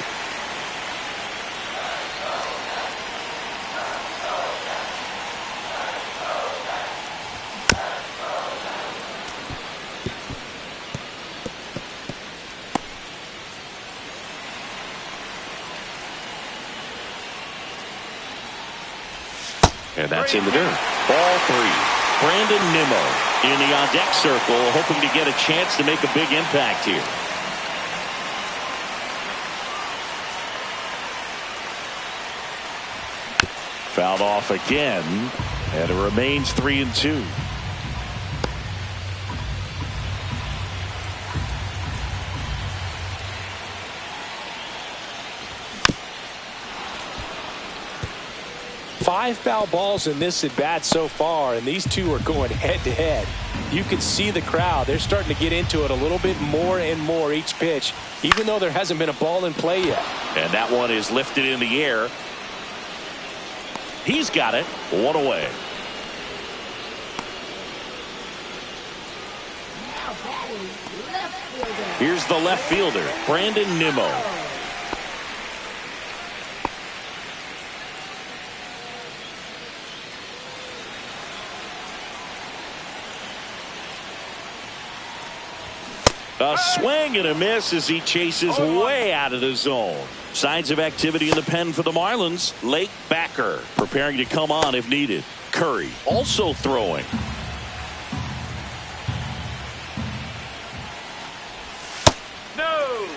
And that's in the dirt. Ball three. Brandon Nimmo in the on-deck circle, hoping to get a chance to make a big impact here. Fouled off again, and it remains 3-2. Five foul balls in this at bat so far, and these two are going head to head. You can see the crowd. They're starting to get into it a little bit more and more each pitch, even though there hasn't been a ball in play yet. And that one is lifted in the air. He's got it. One away. Here's the left fielder, Brandon Nimmo. A swing and a miss as he chases way out of the zone. Signs of activity in the pen for the Marlins. Late backer preparing to come on if needed. Curry also throwing. No.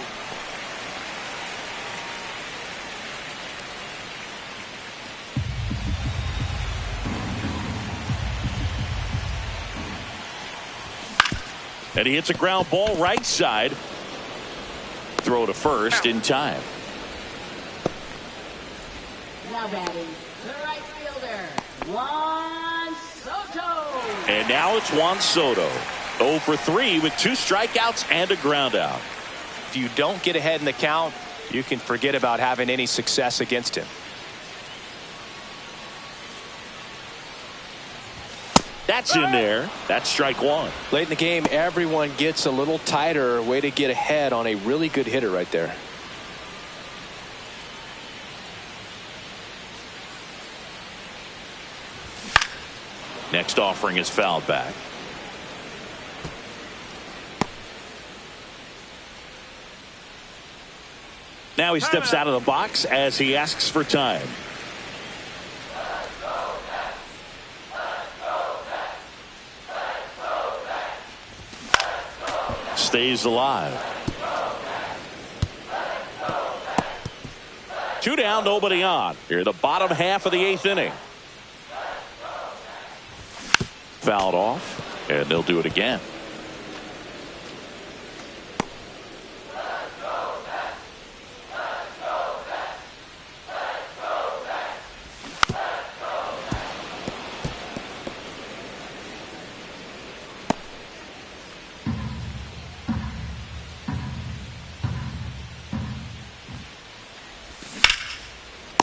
And he hits a ground ball right side. Throw to first in time. Now batting, the right fielder, Juan Soto. And now it's Juan Soto. 0 for 3 with 2 strikeouts and a ground out. If you don't get ahead in the count, you can forget about having any success against him. That's in there. That's strike one. Late in the game, everyone gets a little tighter. Way to get ahead on a really good hitter right there. Next offering is fouled back. Now he steps out of the box as he asks for time. Stays alive. 2 down, nobody on. Here in the bottom half of the 8th inning. Fouled off, and they'll do it again.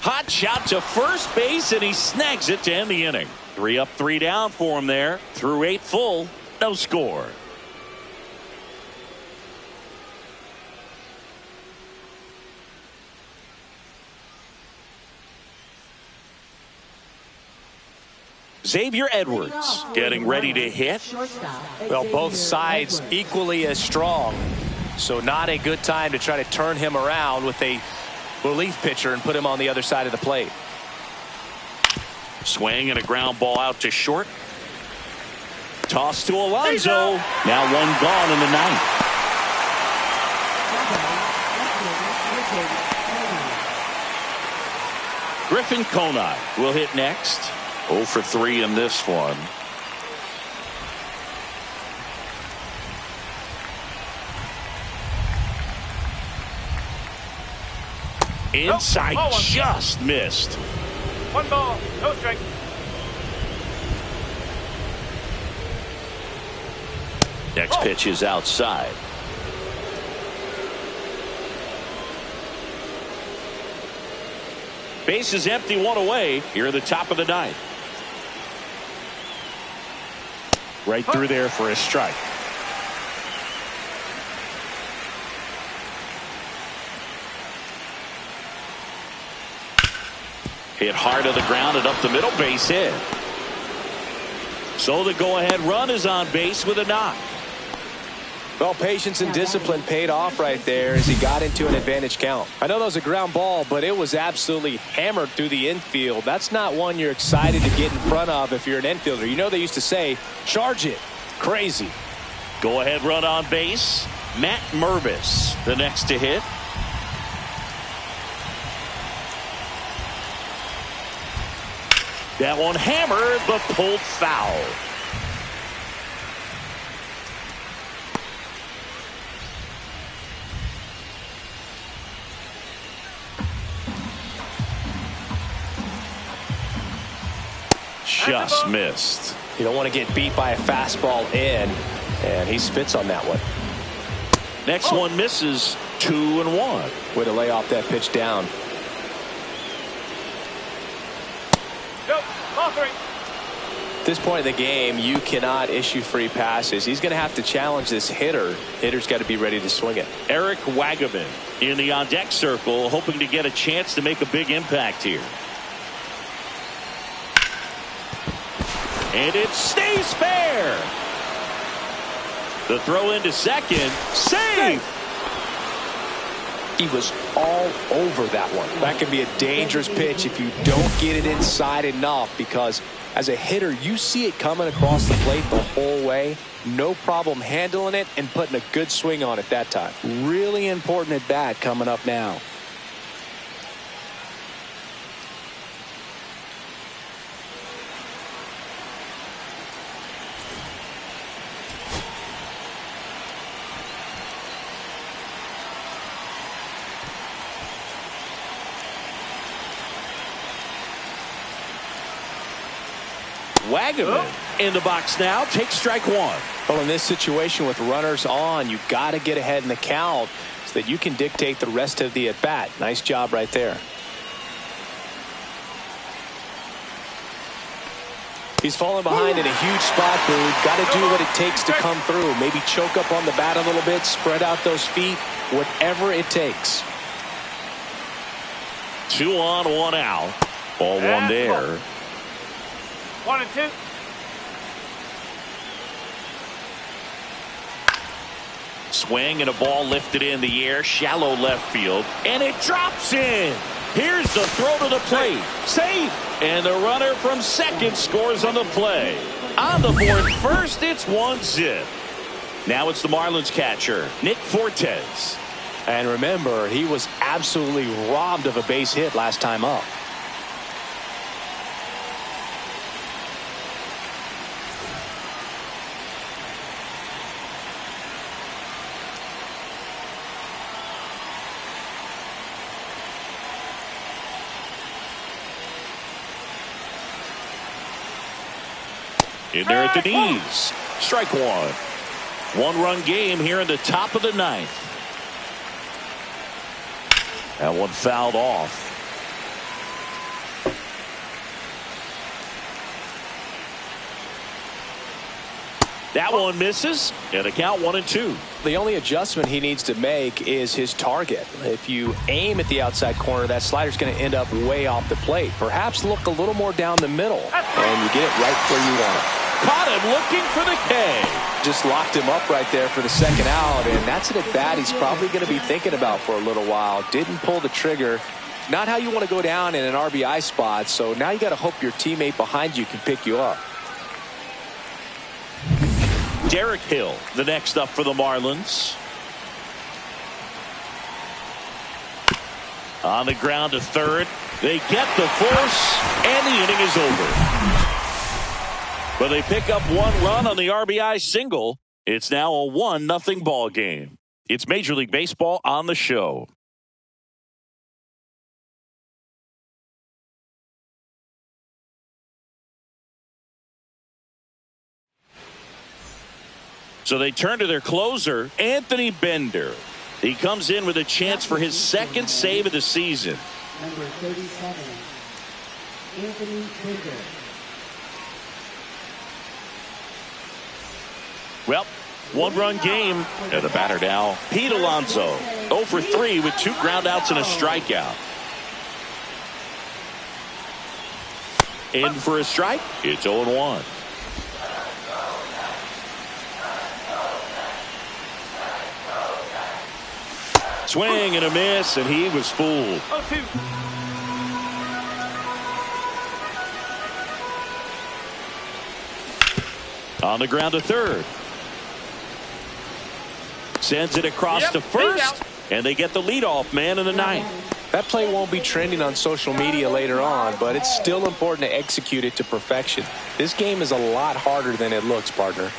Hot shot to first base, and he snags it to end the inning. 3 up, 3 down for him there. Through 8 full, no score. Xavier Edwards getting ready to hit. Well, both sides equally as strong. So not a good time to try to turn him around with a relief pitcher and put him on the other side of the plate. Swing and a ground ball out to short. Toss to Alonso. Now one gone in the ninth. Griffin Conine will hit next. 0 for 3 in this one. Inside, just missed. 1 ball, no strike. Next pitch is outside. Base is empty, 1 away here in the top of the ninth. Right through there for a strike. Hit hard to the ground and up the middle, base hit. So the go-ahead run is on base with a knock. Well, patience and discipline paid off right there as he got into an advantage count. I know that was a ground ball, but it was absolutely hammered through the infield. That's not one you're excited to get in front of if you're an infielder. You know they used to say, charge it. Crazy. Go-ahead run on base. Matt Mervis, the next to hit. That one hammered, but pulled foul. Just missed. You don't want to get beat by a fastball in, and he spits on that one. Next one misses. 2-1. Way to lay off that pitch down. At this point in the game, you cannot issue free passes. He's going to have to challenge this hitter. Hitter's got to be ready to swing it. Eric Wagaman in the on-deck circle, hoping to get a chance to make a big impact here. And it stays fair. The throw into second. Save. He was all over that one. That can be a dangerous pitch if you don't get it inside enough, because as a hitter, you see it coming across the plate the whole way. No problem handling it and putting a good swing on it that time. Really important at bat coming up now. Wagaman in the box now. Take strike one. Well, in this situation with runners on, you got to get ahead in the count so that you can dictate the rest of the at bat. Nice job right there. He's falling behind in a huge spot, Boone. Got to do what it takes to come through. Maybe choke up on the bat a little bit, spread out those feet, whatever it takes. 2 on, 1 out. Ball one there. 1 and 2. Swing and a ball lifted in the air, shallow left field, and it drops in. Here's the throw to the plate. Safe. And the runner from second scores on the play. On the board first, it's 1-0. Now it's the Marlins catcher, Nick Fortes. And remember, he was absolutely robbed of a base hit last time up. In there at the knees. Strike one. 1-run game here in the top of the ninth. That one fouled off. That one misses, and a count 1-2. The only adjustment he needs to make is his target. If you aim at the outside corner, that slider's going to end up way off the plate. Perhaps look a little more down the middle, and you get it right where you want it. Caught him looking for the K. Just locked him up right there for the second out, and that's an at-bat he's probably going to be thinking about for a little while. Didn't pull the trigger. Not how you want to go down in an RBI spot, so now you got to hope your teammate behind you can pick you up. Derek Hill, the next up for the Marlins. On the ground to third. They get the force, and the inning is over. But they pick up one run on the RBI single. It's now a 1-0 ball game. It's Major League Baseball on the show. So they turn to their closer, Anthony Bender. He comes in with a chance for his second save of the season. Number 37, Anthony Bender. Well, one-run game. And the batter now, Pete Alonso. 0 for 3 with 2 groundouts and a strikeout. In for a strike. It's 0-1. Swing and a miss, and he was fooled. 0-2. On the ground to third. Sends it across to first, and they get the leadoff man in the ninth. That play won't be trending on social media later on, but it's still important to execute it to perfection. This game is a lot harder than it looks, partner.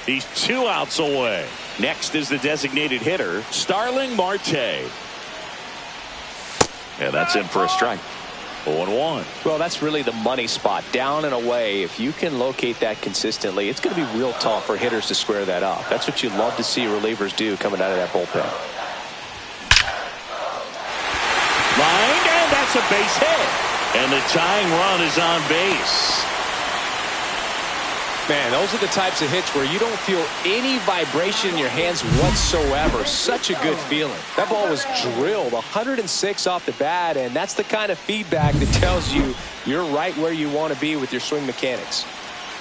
He's 2 outs away. Next is the designated hitter, Starling Marte. And that's in for a strike. 0-1. Well, that's really the money spot. Down and away. If you can locate that consistently, it's going to be real tough for hitters to square that up. That's what you love to see relievers do coming out of that bullpen. Line, and that's a base hit. And the tying run is on base. Man, those are the types of hits where you don't feel any vibration in your hands whatsoever. Such a good feeling. That ball was drilled 106 off the bat, and that's the kind of feedback that tells you you're right where you want to be with your swing mechanics.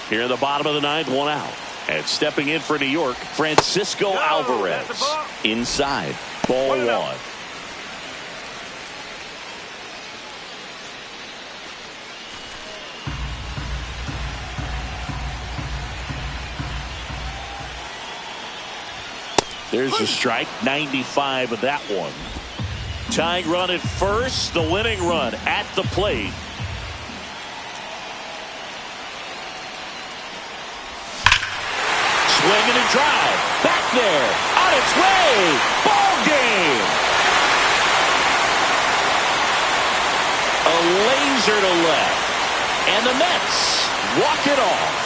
Here in the bottom of the ninth, 1 out. And stepping in for New York, Francisco Alvarez. Inside, ball 1. There's a strike, 95 of that one. Tying run at first, the winning run at the plate. Swinging and drive, back there, on its way, ball game. A laser to left, and the Mets walk it off.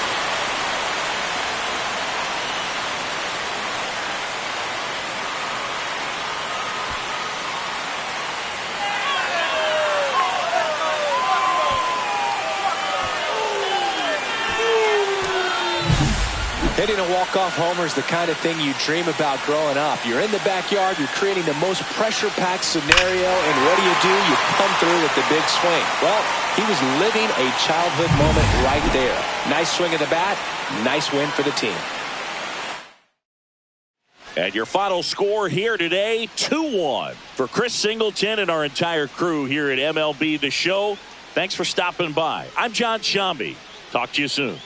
Hitting a walk-off homer is the kind of thing you dream about growing up. You're in the backyard, you're creating the most pressure-packed scenario, and what do? You come through with the big swing. Well, he was living a childhood moment right there. Nice swing of the bat, nice win for the team. And your final score here today, 2-1. For Chris Singleton and our entire crew here at MLB The Show, thanks for stopping by. I'm John Shambi. Talk to you soon.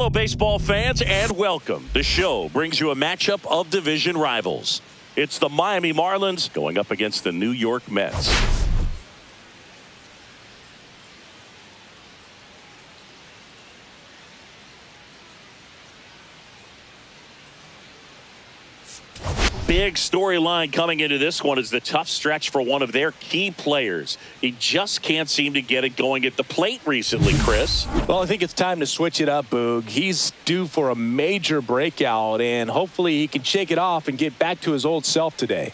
Hello, baseball fans, and welcome. The show brings you a matchup of division rivals. It's the Miami Marlins going up against the New York Mets. Big storyline coming into this one is the tough stretch for one of their key players. He just can't seem to get it going at the plate recently, Chris. Well, I think it's time to switch it up, Boog. He's due for a major breakout, and hopefully he can shake it off and get back to his old self today.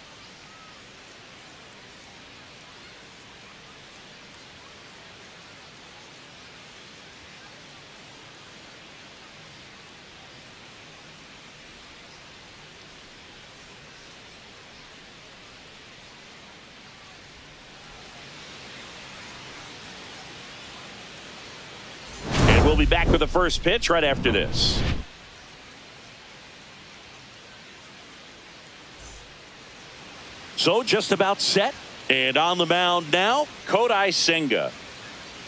We'll be back with the first pitch right after this. So just about set. And on the mound now, Kodai Senga.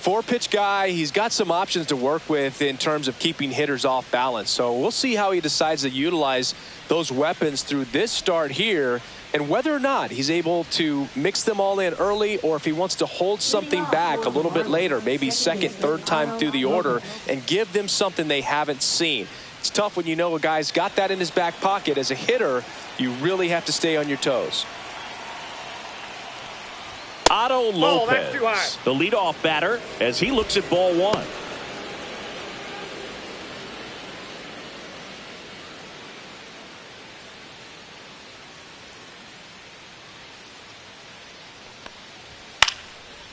4-pitch guy. He's got some options to work with in terms of keeping hitters off balance. So we'll see how he decides to utilize those weapons through this start here, and whether or not he's able to mix them all in early, or if he wants to hold something back a little bit later, maybe second, third time through the order, and give them something they haven't seen. It's tough when you know a guy's got that in his back pocket. As a hitter, you really have to stay on your toes. Otto Lopez, the leadoff batter, as he looks at ball one.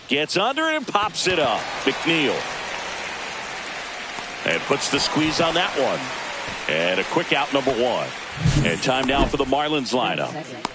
Gets under it and pops it up. McNeil. And puts the squeeze on that one. And a quick out, number one. And time now for the Marlins lineup.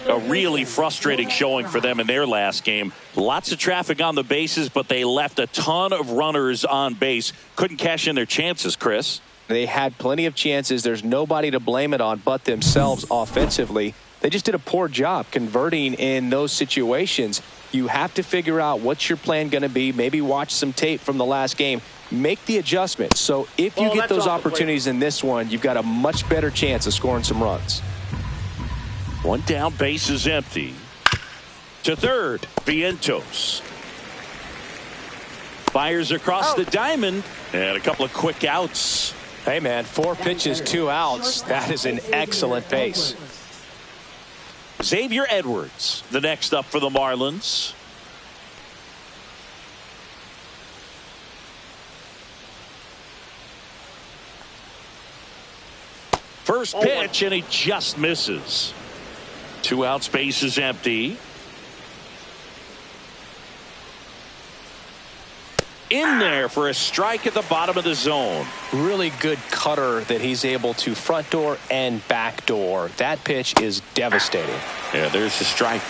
A really frustrating showing for them in their last game. Lots of traffic on the bases, but they left a ton of runners on base. Couldn't cash in their chances, Chris. They had plenty of chances. There's nobody to blame it on but themselves offensively. They just did a poor job converting in those situations. You have to figure out what's your plan going to be. Maybe watch some tape from the last game. Make the adjustment. So if you get those opportunities in this one, you've got a much better chance of scoring some runs. One down, base is empty. To third, Vientos. Fires across the diamond. And a couple of quick outs. Hey, man, 4 pitches, 2 outs. That is an excellent pace. Xavier Edwards, the next up for the Marlins. First pitch, and he just misses. 2 outs, base is empty. In there for a strike at the bottom of the zone. Really good cutter that he's able to front door and back door. That pitch is devastating. Yeah, there's the strike.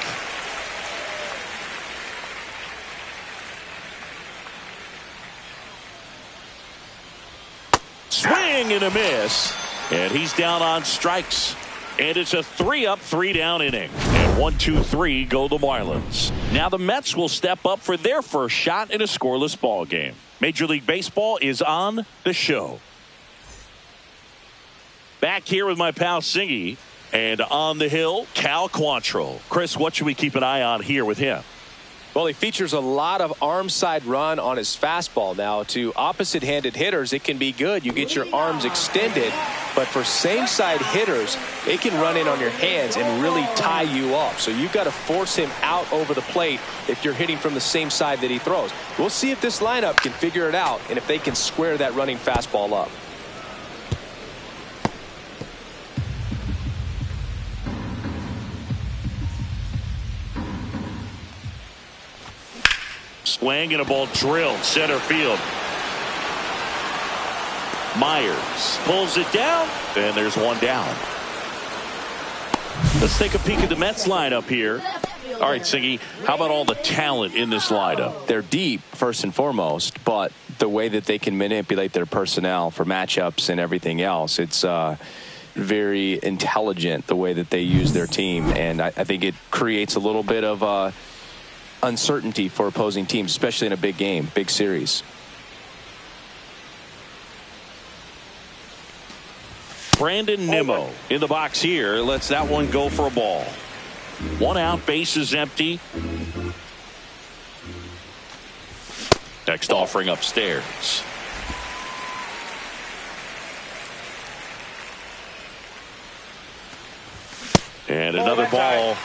Swing and a miss. And he's down on strikes. And it's a 3-up, 3-down inning. And 1-2-3 go the Marlins. Now the Mets will step up for their first shot in a scoreless ball game. Major League Baseball is on the show. Back here with my pal Singy. And on the hill, Cal Quantrill. Chris, what should we keep an eye on here with him? Well, he features a lot of arm side run on his fastball. Now, to opposite-handed hitters, it can be good. You get your arms extended. But for same-side hitters, it can run in on your hands and really tie you up. So you've got to force him out over the plate if you're hitting from the same side that he throws. We'll see if this lineup can figure it out and if they can square that running fastball up. Swing and a ball drilled center field. Myers pulls it down, and there's one down. Let's take a peek at the Mets lineup here. All right, Siggy, how about all the talent in this lineup? They're deep, first and foremost, but the way that they can manipulate their personnel for matchups and everything else, it's very intelligent the way that they use their team, and I think it creates a little bit of uncertainty for opposing teams, especially in a big game, big series. Brandon Nimmo in the box here. Lets that one go for a ball. 1 out, base is empty. Next offering upstairs. And another ball.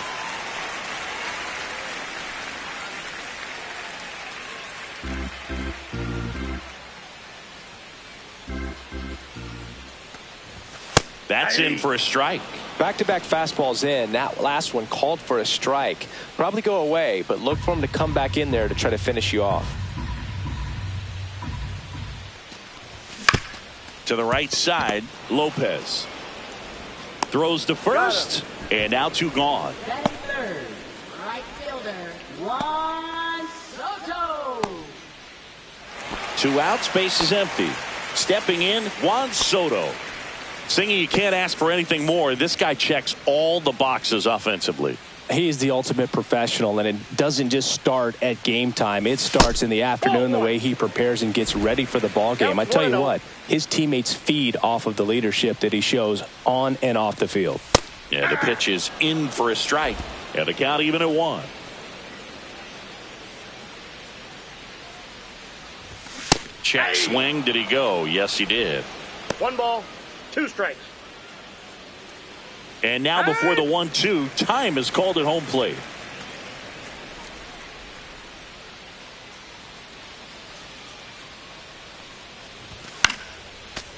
That's in for a strike. Back-to-back fastballs in. That last one called for a strike. Probably go away, but look for him to come back in there to try to finish you off. To the right side, Lopez throws to first, and now 2 gone. Batting third, right fielder, Juan Soto. 2 outs, base is empty. Stepping in, Juan Soto. Singing, you can't ask for anything more. This guy checks all the boxes offensively. He's the ultimate professional, and it doesn't just start at game time. It starts in the afternoon, the way he prepares and gets ready for the ball game. I tell you what, his teammates feed off of the leadership that he shows on and off the field. Yeah, the pitch is in for a strike, and the count even at 1. Check swing. Did he go? Yes, he did. 1 ball, 2 strikes. And now before the 1-2, time is called at home plate.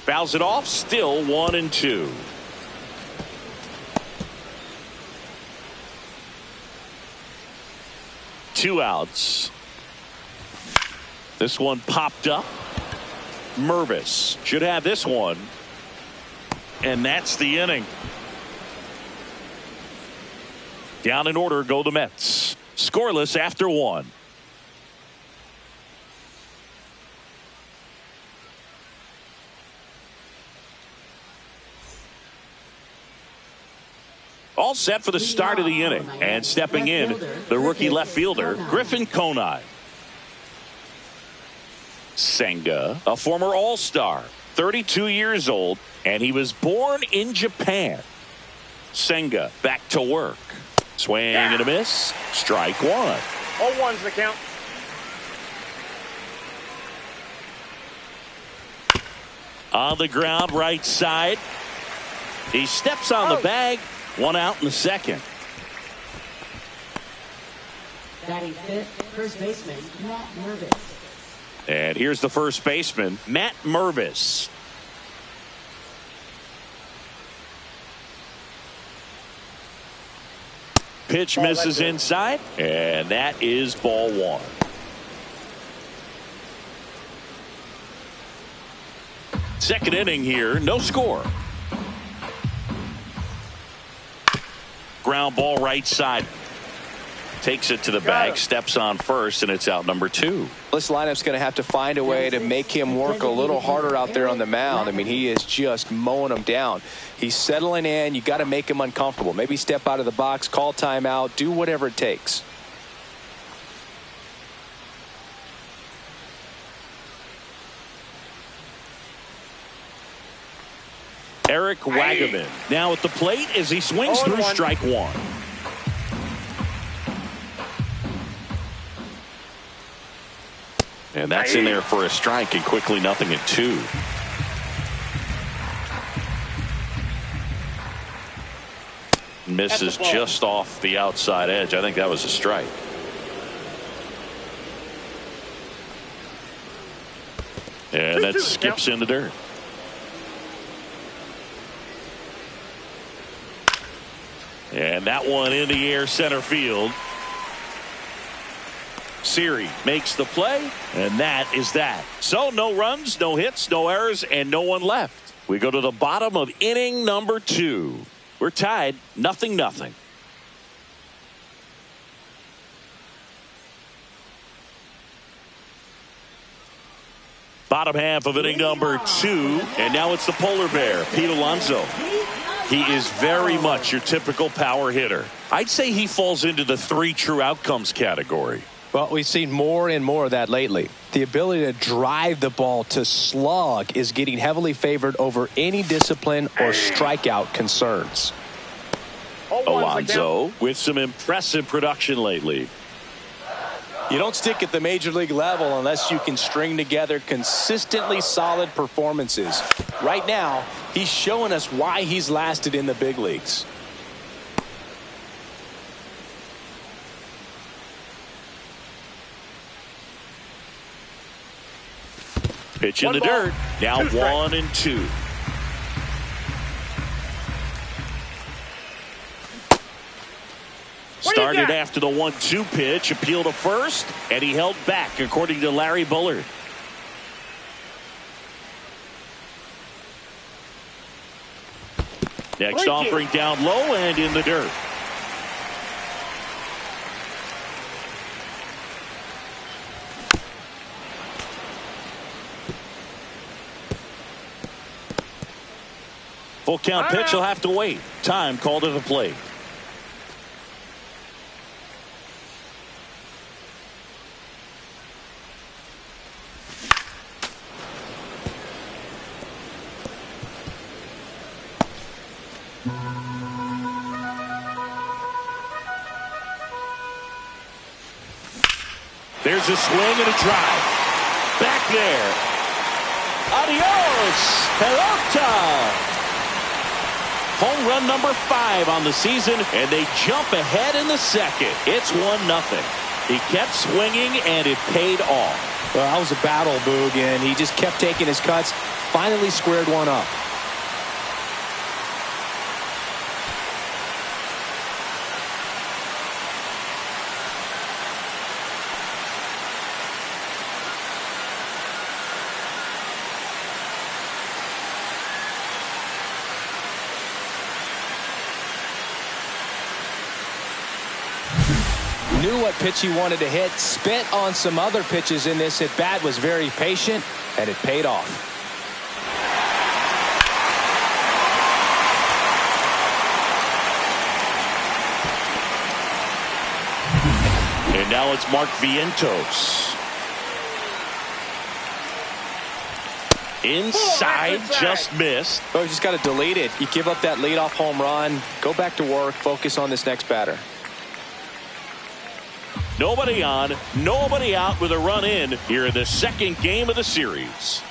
Fouls it off, still 1-2. Two outs. This one popped up. Mervis should have this one. And that's the inning. Down in order go the Mets. Scoreless after 1. All set for the start of the inning. And stepping in, the rookie left fielder, Griffin Konai. Senga, a former All-Star, 32 years old, and he was born in Japan. Senga back to work. Swing and a miss. Strike 1. All 1's the count. On the ground, right side. He steps on the bag. 1 out in the second. Batting fifth, first baseman, Matt Mervis. And here's the first baseman, Matt Mervis. Pitch misses inside, and that is ball 1. Second inning here, no score. Ground ball right side. Takes it to the bag, steps on first, and it's out number 2. This lineup's going to have to find a way to make him work a little harder out there on the mound. I mean, he is just mowing them down. He's settling in. You got to make him uncomfortable. Maybe step out of the box, call timeout, do whatever it takes. Eric Wagaman now at the plate as he swings through strike 1. And that's in there for a strike, and quickly nothing at 2. Misses just off the outside edge. I think that was a strike. And that skips in the dirt. And that one in the air center field. Siri makes the play, and that is that. So no runs, no hits, no errors, and no one left. We go to the bottom of inning number 2. We're tied 0-0. Bottom half of inning number 2, and now it's the polar bear, Pete Alonso. He is very much your typical power hitter. I'd say he falls into the 3 true outcomes category. Well, we've seen more and more of that lately. The ability to drive the ball to slug is getting heavily favored over any discipline or strikeout concerns. Alonso with some impressive production lately. You don't stick at the major league level unless you can string together consistently solid performances. Right now, he's showing us why he's lasted in the big leagues. Pitch in the dirt. Now 1-2. Started after the 1-2 pitch, appeal to first, and he held back, according to Larry Bullard. Next offering down low and in the dirt. Full count pitch, he'll have to wait. Time called to the plate. There's a swing and a drive. Back there. Adios, pelota. Home run number 5 on the season, and they jump ahead in the second. It's 1-0. He kept swinging, and it paid off. Well, that was a battle, Boog, and he just kept taking his cuts. Finally squared one up. Knew what pitch he wanted to hit, spent on some other pitches in this at bat, was very patient, and it paid off. And now it's Mark Vientos. Inside, just missed. Oh, you just got to delete it. You give up that leadoff home run, go back to work, focus on this next batter. Nobody on, nobody out with a run in here in the second game of the series.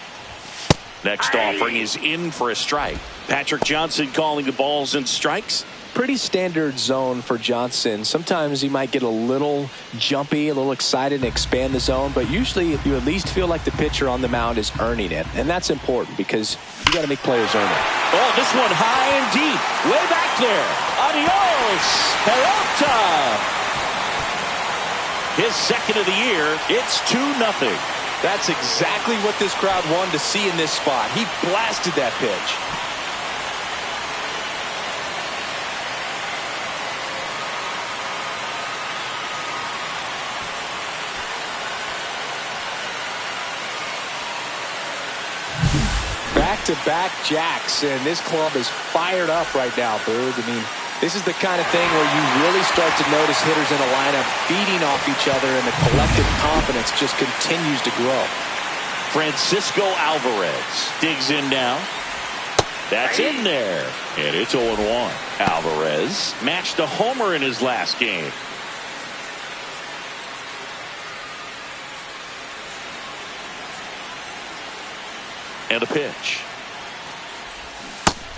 Next offering is in for a strike. Patrick Johnson calling the balls and strikes. Pretty standard zone for Johnson. Sometimes he might get a little jumpy, a little excited and expand the zone, but usually you at least feel like the pitcher on the mound is earning it, and that's important because you got to make players earn it. Oh, this one high and deep, way back there. Adios, pelota. His second of the year. It's 2-0. That's exactly what this crowd wanted to see in this spot. He blasted that pitch. Back-to-back jacks, and this club is fired up right now, Boog. I mean, this is the kind of thing where you really start to notice hitters in a lineup feeding off each other, and the collective confidence just continues to grow. Francisco Alvarez digs in now. That's in there, and it's 0-1. Alvarez matched a homer in his last game. And a pitch.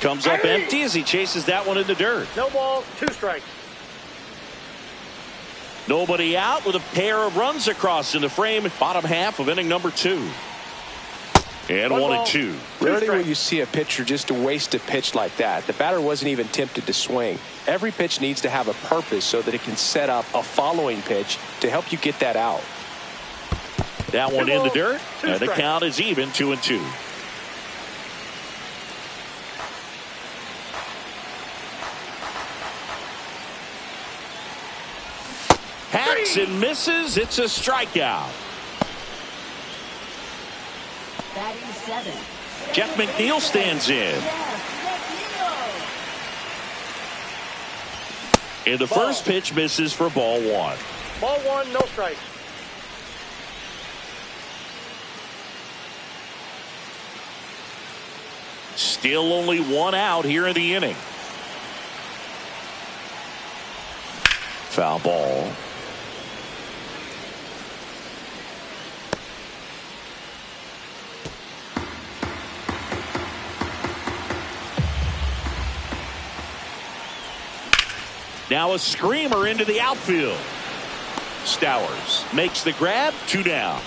Comes up empty as he chases that one in the dirt. No balls, 2 strikes. Nobody out with a pair of runs across in the frame. Bottom half of inning number 2. And 1-2. Rarely will you see a pitcher just waste a pitch like that. The batter wasn't even tempted to swing. Every pitch needs to have a purpose so that it can set up a following pitch to help you get that out. That one in the dirt. And the count is even, 2-2. Hacks and misses. It's a strikeout. Batting 7. Jeff McNeil stands in. And the first pitch misses for ball 1. Ball 1, no strikes. Still only one out here in the inning. Foul ball. Now a screamer into the outfield. Stowers makes the grab. 2 down.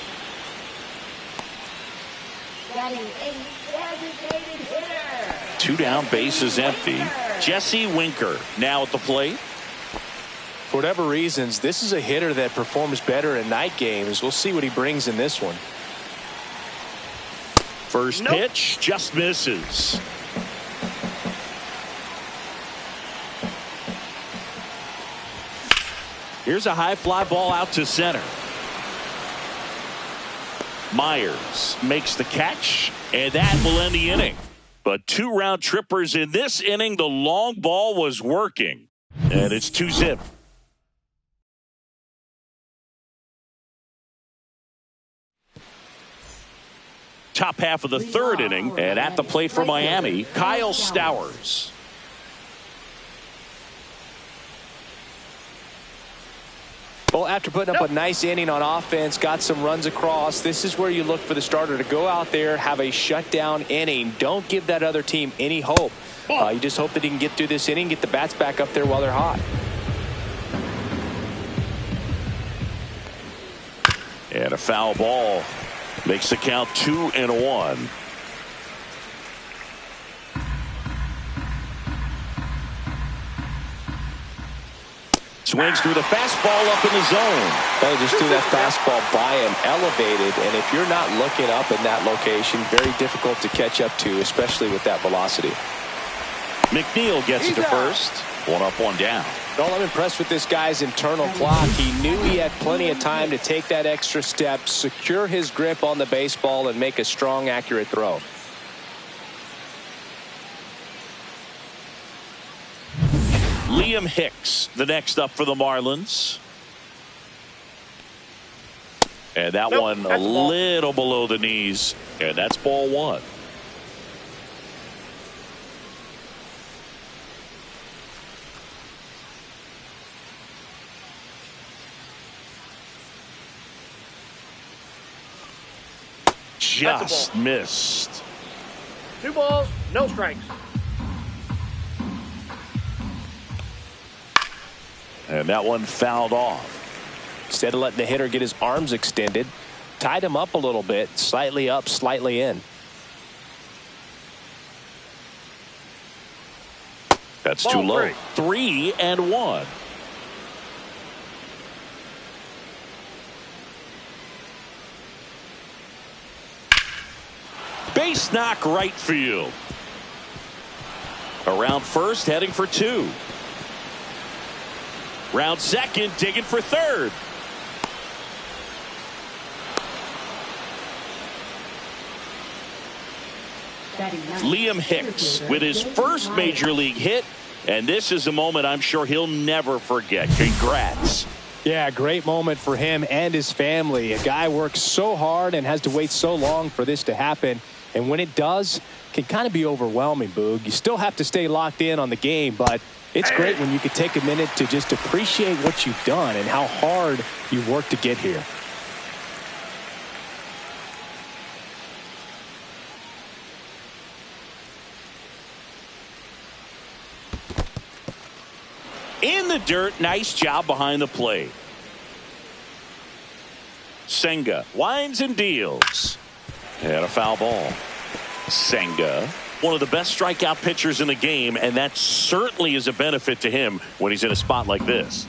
Batting eighth, designated hitter. 2 down, bases empty. Jesse Winker now at the plate. For whatever reasons, this is a hitter that performs better in night games. We'll see what he brings in this one. First pitch just misses. Here's a high fly ball out to center. Myers makes the catch, and that will end the inning. But 2 round trippers in this inning. The long ball was working, and it's 2-zip. Top half of the third inning, and at the plate for Miami, Kyle Stowers. Well, after putting up a nice inning on offense, got some runs across, this is where you look for the starter to go out there, have a shutdown inning. Don't give that other team any hope. You just hope that he can get through this inning, get the bats back up there while they're hot. And a foul ball makes the count 2-1. Swings through the fastball up in the zone. They just threw that fastball by him, elevated, and if you're not looking up in that location, very difficult to catch up to, especially with that velocity. McNeil gets it to first. 1 up, 1 down. Well, I'm impressed with this guy's internal clock. He knew he had plenty of time to take that extra step, secure his grip on the baseball, and make a strong, accurate throw. Liam Hicks, the next up for the Marlins. And that one a little below the knees. And that's ball 1. Just missed. 2 balls, no strikes. And that one fouled off. Instead of letting the hitter get his arms extended, tied him up a little bit, slightly up, slightly in. That's too low. 3-1. Base knock right field. Around first, heading for 2. Round second, digging for third. Liam Hicks with his first major league hit, and this is a moment I'm sure he'll never forget. Congrats. Yeah, great moment for him and his family. A guy works so hard and has to wait so long for this to happen, and when it does, it can kind of be overwhelming, Boog. You still have to stay locked in on the game, but it's great when you can take a minute to just appreciate what you've done and how hard you worked to get here. In the dirt, nice job behind the plate. Senga winds and deals. And a foul ball. Senga, one of the best strikeout pitchers in the game, and that certainly is a benefit to him when he's in a spot like this.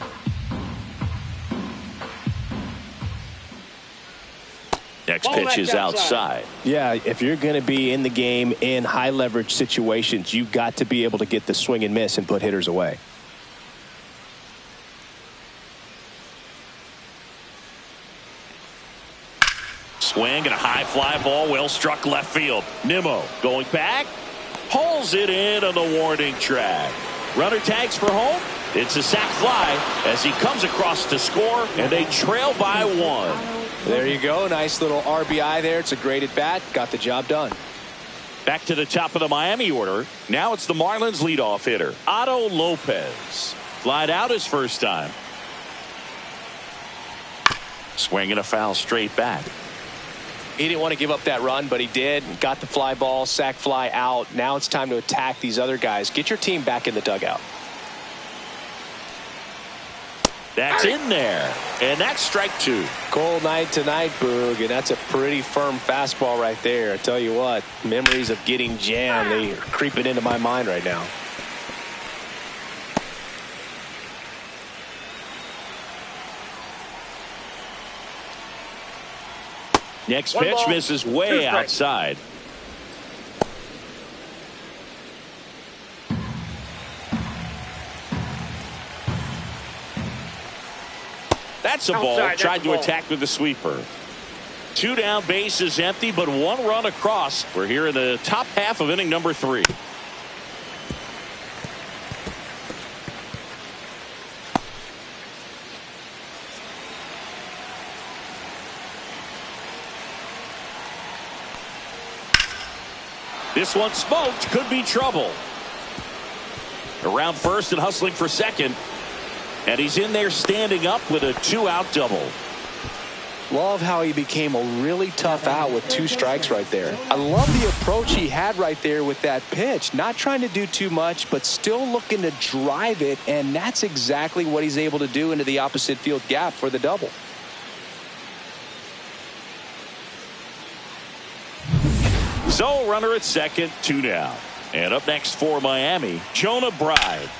Next pitch is outside. Yeah, if you're going to be in the game in high leverage situations, you've got to be able to get the swing and miss and put hitters away. Swing and a high fly ball, well struck left field. Nimmo going back, pulls it in on the warning track. Runner tags for home. It's a sac fly as he comes across to score, and they trail by 1. There you go. Nice little RBI there. It's a great at bat. Got the job done. Back to the top of the Miami order. Now it's the Marlins leadoff hitter, Otto Lopez. Flied out his first time. Swinging a foul straight back. He didn't want to give up that run, but he did. Got the fly ball, sac fly out. Now it's time to attack these other guys. Get your team back in the dugout. That's in there. And that's strike two. Cold night tonight, Boog, and that's a pretty firm fastball right there. I tell you what, memories of getting jammed, they are creeping into my mind right now. Next pitch misses way outside. That's a ball. Tried to attack with the sweeper. 2 down, base is empty, but 1 run across. We're here in the top half of inning number 3. This one smoked. Could be trouble. Around first and hustling for second. And he's in there standing up with a 2-out double. Love how he became a really tough out with 2 strikes right there. I love the approach he had right there with that pitch. Not trying to do too much, but still looking to drive it. And that's exactly what he's able to do into the opposite field gap for the double. So runner at second, 2 down. And up next for Miami, Jonah Bride.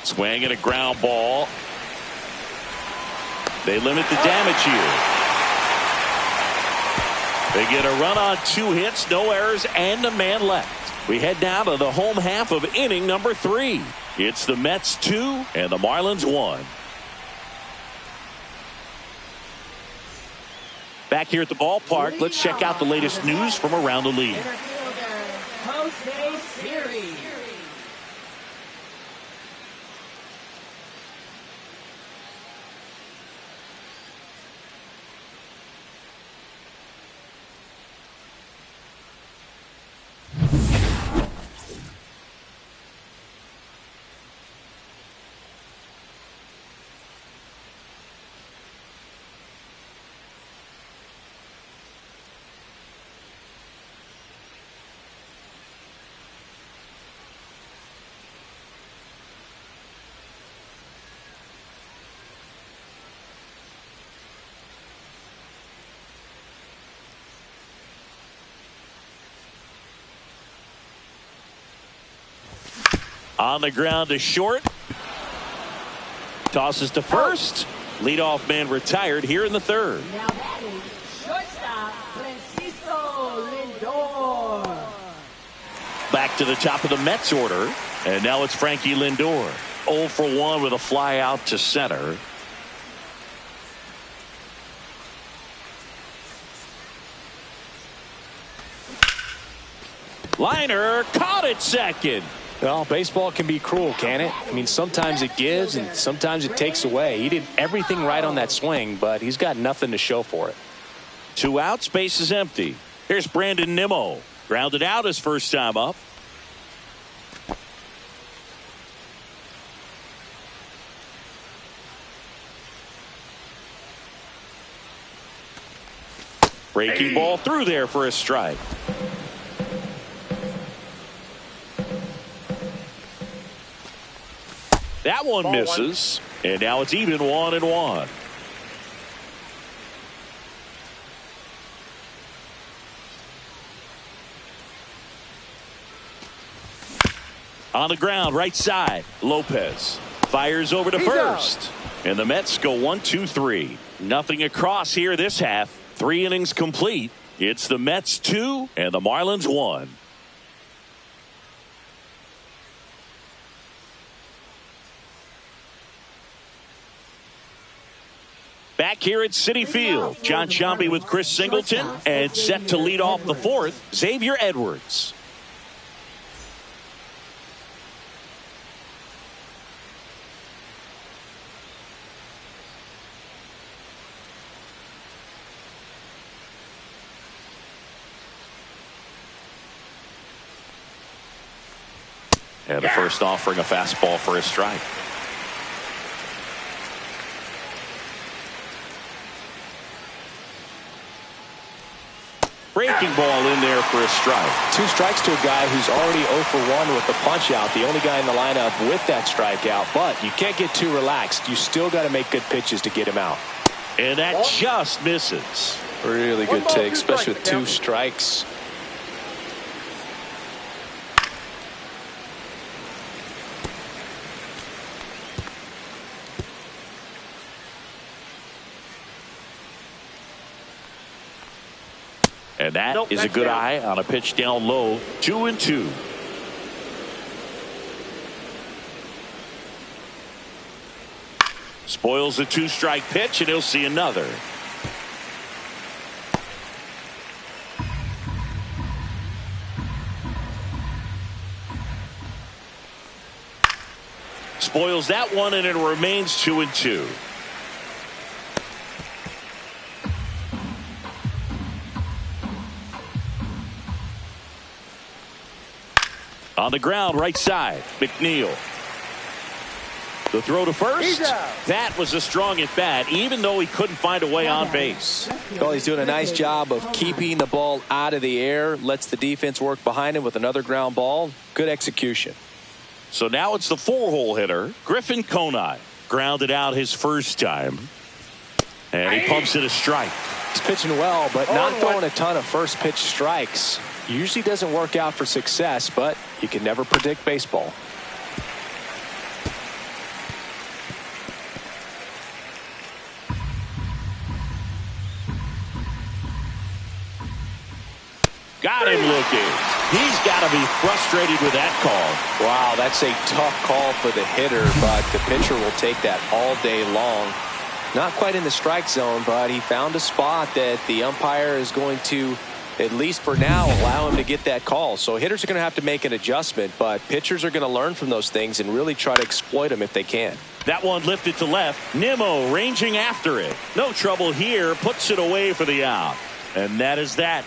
Swinging a ground ball. They limit the damage here. They get a run on 2 hits, no errors, and a man left. We head down to the home half of inning number 3. It's the Mets 2 and the Marlins 1. Back here at the ballpark, let's check out the latest news from around the league. On the ground to short. Tosses to first. Leadoff man retired here in the 3rd. Now batting, shortstop, Francisco Lindor. Back to the top of the Mets order. And now it's Frankie Lindor. 0 for 1 with a fly out to center. Liner caught at second. Well, baseball can be cruel, can it? I mean, sometimes it gives and sometimes it takes away. He did everything right on that swing, but he's got nothing to show for it. 2 outs, base is empty. Here's Brandon Nimmo. Grounded out his first time up. Breaking ball through there for a strike. That one misses, and now it's even 1-1. On the ground, right side, Lopez fires over to first. And the Mets go 1-2-3. Nothing across here this half. 3 innings complete. It's the Mets 2 and the Marlins 1. Back here at Citi Field, John Sciambi with Chris Singleton, and set to lead off the 4th, Xavier Edwards. And the first offering a fastball for a strike. Breaking ball in there for a strike. 2 strikes to a guy who's already 0 for 1 with the punch out. The only guy in the lineup with that strikeout. But you can't get too relaxed. You still got to make good pitches to get him out. And that just misses. Really good take, especially with 2 strikes. And that is a good eye on a pitch down low. 2-2. Spoils a 2-strike pitch, and he'll see another. Spoils that one, and it remains 2-2. On the ground, right side, McNeil. The throw to first. That was a strong at bat, even though he couldn't find a way on base. Well, he's doing a nice job of keeping the ball out of the air. Lets the defense work behind him with another ground ball. Good execution. So now it's the 4-hole hitter, Griffin Conine. Grounded out his first time. And he pumps it a strike. He's pitching well, but not throwing a ton of first pitch strikes. Usually doesn't work out for success, but you can never predict baseball. Got him looking. He's got to be frustrated with that call. Wow, that's a tough call for the hitter, but the pitcher will take that all day long. Not quite in the strike zone, but he found a spot that the umpire is going to, at least for now, allow him to get that call. So hitters are going to have to make an adjustment, but pitchers are going to learn from those things and really try to exploit them if they can. That one lifted to left. Nimmo ranging after it. No trouble here. Puts it away for the out. And that is that.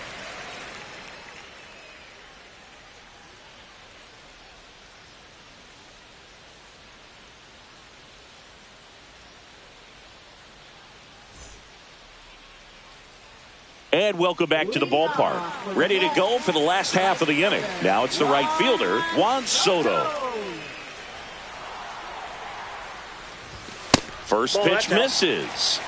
And welcome back to the ballpark. Ready to go for the last half of the inning. Now it's the right fielder, Juan Soto. First pitch misses.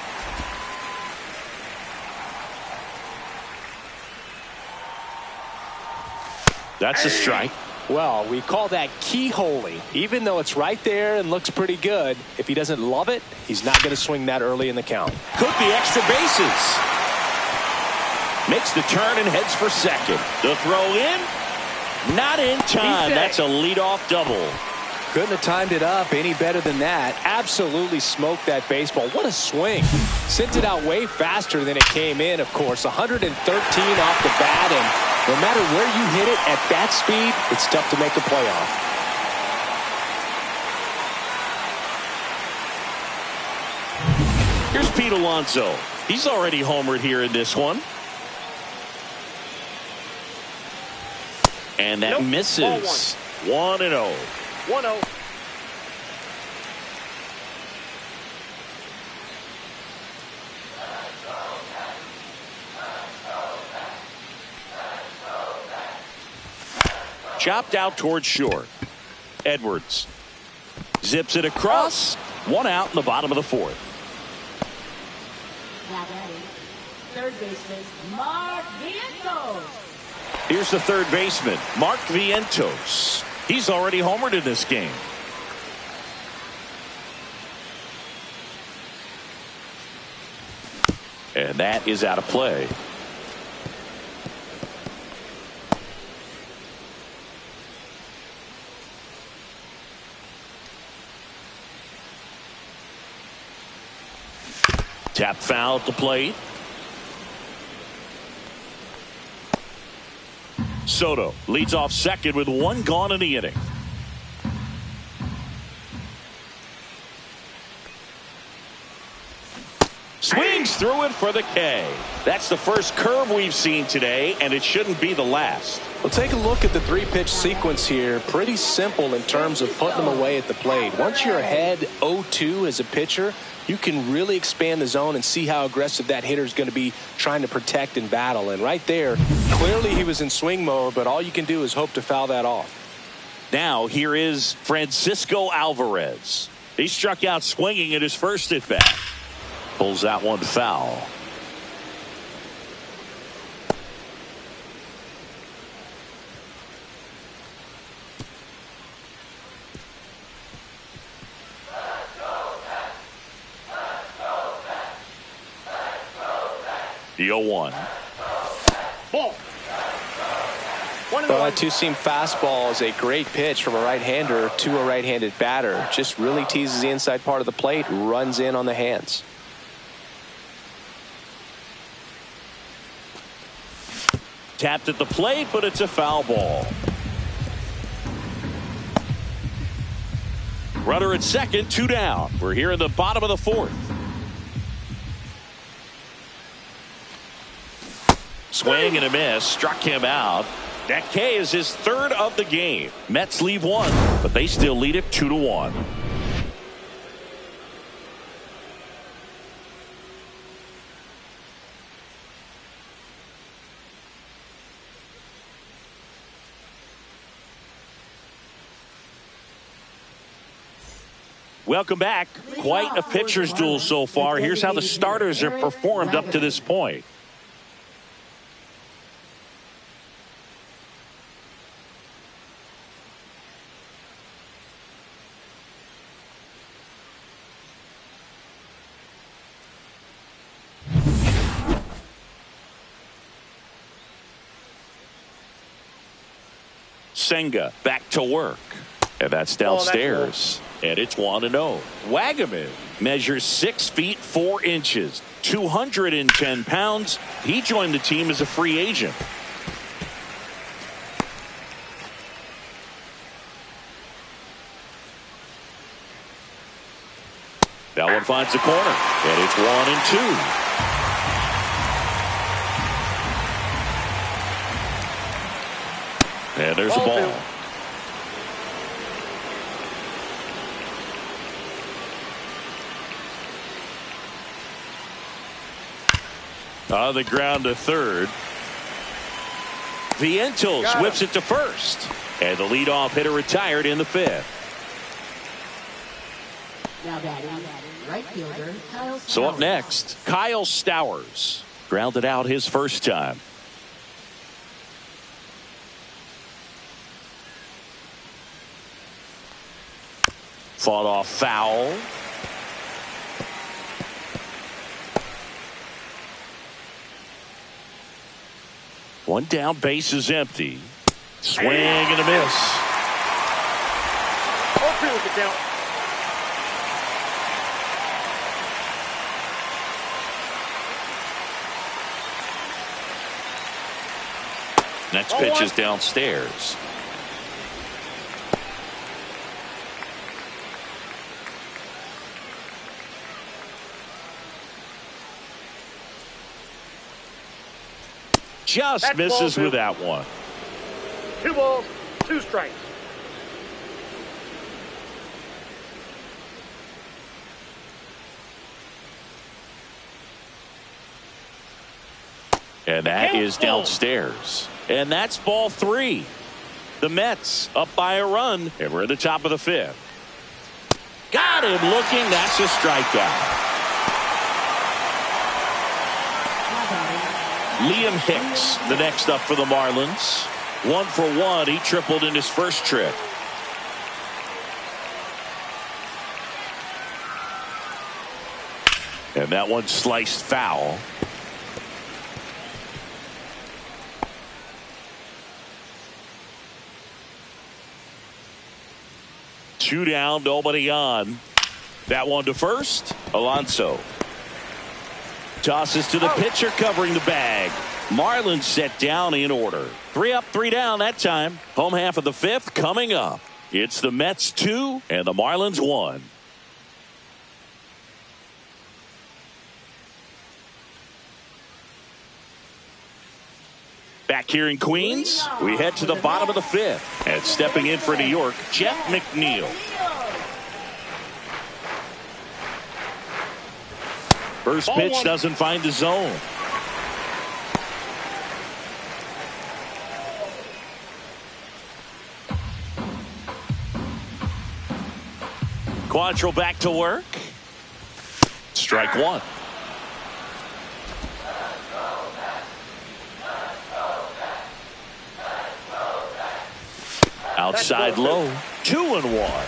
That's a strike. Well, we call that keyholing. Even though it's right there and looks pretty good, if he doesn't love it, he's not going to swing that early in the count. Could be extra bases. Makes the turn and heads for second. The throw in. Not in time. That's a leadoff double. Couldn't have timed it up any better than that. Absolutely smoked that baseball. What a swing. Sent it out way faster than it came in, of course. 113 off the bat, and no matter where you hit it at that speed, it's tough to make a playoff. Here's Pete Alonso. He's already homered here in this one. And that misses. 1-0. 1-0. Chopped out towards short. Edwards zips it across. 1 out in the bottom of the 4th. Now batting, third baseman, Mark Vientos. Here's the third baseman, Mark Vientos. He's already homered in this game. And that is out of play. Tap foul at the plate. Soto leads off second with 1 gone in the inning. Swings through it for the K. That's the first curve we've seen today, and it shouldn't be the last. Well, take a look at the three-pitch sequence here. Pretty simple in terms of putting them away at the plate. Once you're ahead 0-2 as a pitcher, you can really expand the zone and see how aggressive that hitter is going to be trying to protect and battle. And right there, clearly he was in swing mode, but all you can do is hope to foul that off. Now here is Francisco Alvarez. He struck out swinging at his first at bat. Pulls that one foul. The 0-1. Ball. Well, that two-seam fastball is a great pitch from a right-hander to a right-handed batter. Just really teases the inside part of the plate, runs in on the hands. Tapped at the plate, but it's a foul ball. Runner at second, 2 down. We're here in the bottom of the 4th. Swing and a miss, struck him out. That K is his 3rd of the game. Mets leave 1, but they still lead it 2-1. Welcome back. Quite a pitcher's duel so far. Here's how the starters have performed up to this point. Senga back to work. And that's downstairs. And it's 1-0. Wagaman measures 6 feet 4 inches, 210 pounds. He joined the team as a free agent. That one finds the corner. And it's 1-2. And there's a ball. On the ground to third. Vientos whips it to first. And the leadoff hitter retired in the 5th. Now batting, right fielder, Kyle Stowers. So up next, Kyle Stowers. Grounded out his first time. Fought off foul. One down, base is empty. Swing and a miss. 0-2 with the count. Next pitch is downstairs. Just misses with that one. 2 balls, 2 strikes. And that is downstairs. And that's ball 3. The Mets up by a run. And we're at the top of the 5th. Got him looking. That's a strikeout. Liam Hicks, the next up for the Marlins. 1 for 1. He tripled in his first trip. And that one sliced foul. Two down, nobody on. That one to first. Alonso tosses to the pitcher covering the bag. Marlins set down in order. 3 up, 3 down that time. Home half of the 5th coming up. It's the Mets 2 and the Marlins 1. Back here in Queens, we head to the bottom of the fifth. And stepping in for New York, Jeff McNeil. First pitch doesn't find the zone. Quantrill back to work. Strike one. Outside low, 2-1.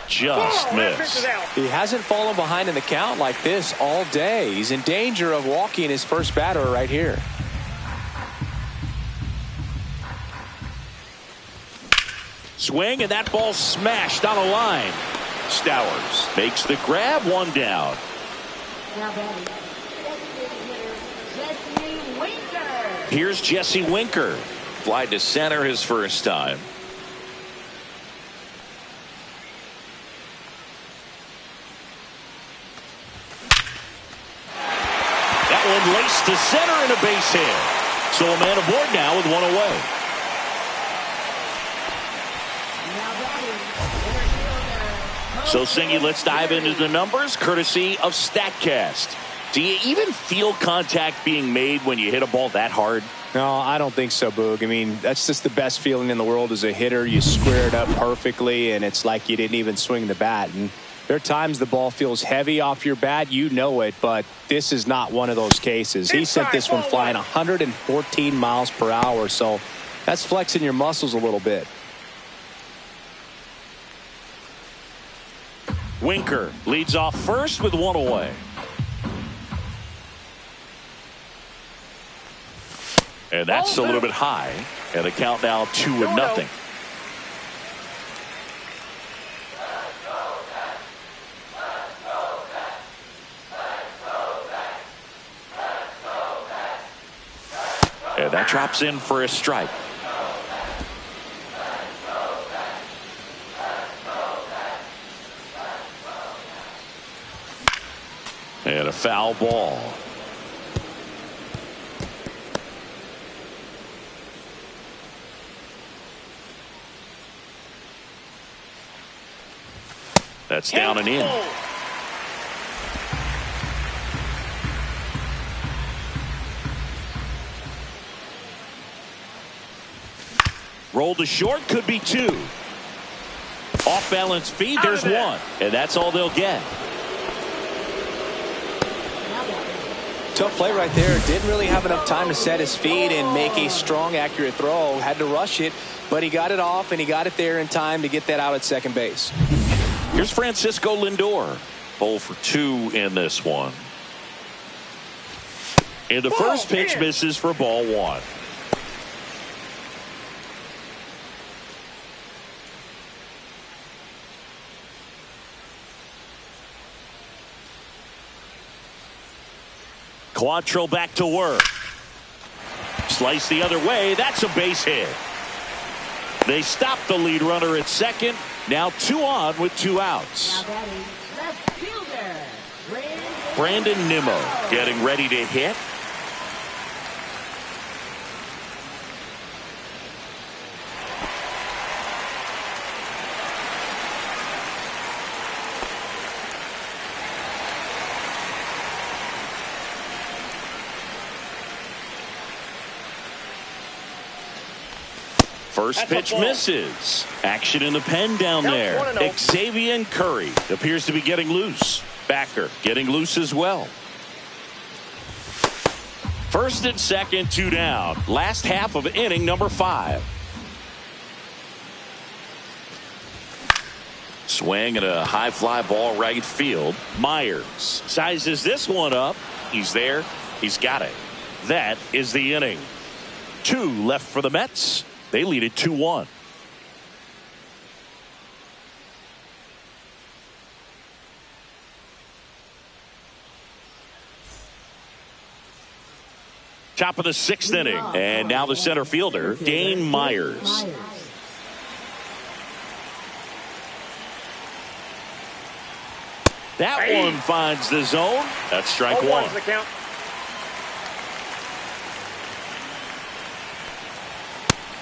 Just missed. He hasn't fallen behind in the count like this all day. He's in danger of walking his first batter right here. Swing, and that ball smashed on a line. Stowers makes the grab, one down. Now batting, Jesse Winker. Here's Jesse Winker. Fly to center his first time. That one laced to center and a base hit. So a man aboard now with one away. So, Singy, let's dive into the numbers, courtesy of StatCast. Do you even feel contact being made when you hit a ball that hard? No, I don't think so, Boog. I mean, that's just the best feeling in the world as a hitter. You square it up perfectly, and it's like you didn't even swing the bat. And there are times the ball feels heavy off your bat. You know it, but this is not one of those cases. He sent this one flying 114 miles per hour, so that's flexing your muscles a little bit. Winker leads off first with one away. And that's a little bit high. And the count now 2-0. And that drops in for a strike. And a foul ball. That's down and in. Roll to short, could be two. Off balance feed, there's one. And that's all they'll get. Tough play right there. Didn't really have enough time to set his feet and make a strong, accurate throw. Had to rush it, but he got it off, and he got it there in time to get that out at second base. Here's Francisco Lindor. 0 for 2 in this one. And the first pitch misses for ball one. Quantrill back to work. Slice the other way. That's a base hit. They stop the lead runner at second. Now 2 on with 2 outs. Now batting, left fielder, Brandon Nimmo getting ready to hit. First pitch misses. Action in the pen down there. Xavier Curry appears to be getting loose. Backer getting loose as well. First and second, 2 down. Last half of inning number 5. Swing and a high fly ball right field. Myers sizes this one up. He's there. He's got it. That is the inning. 2 left for the Mets. They lead it 2-1. Top of the 6th inning. And now the center fielder, Dane Myers. That one finds the zone. That's strike one. The count.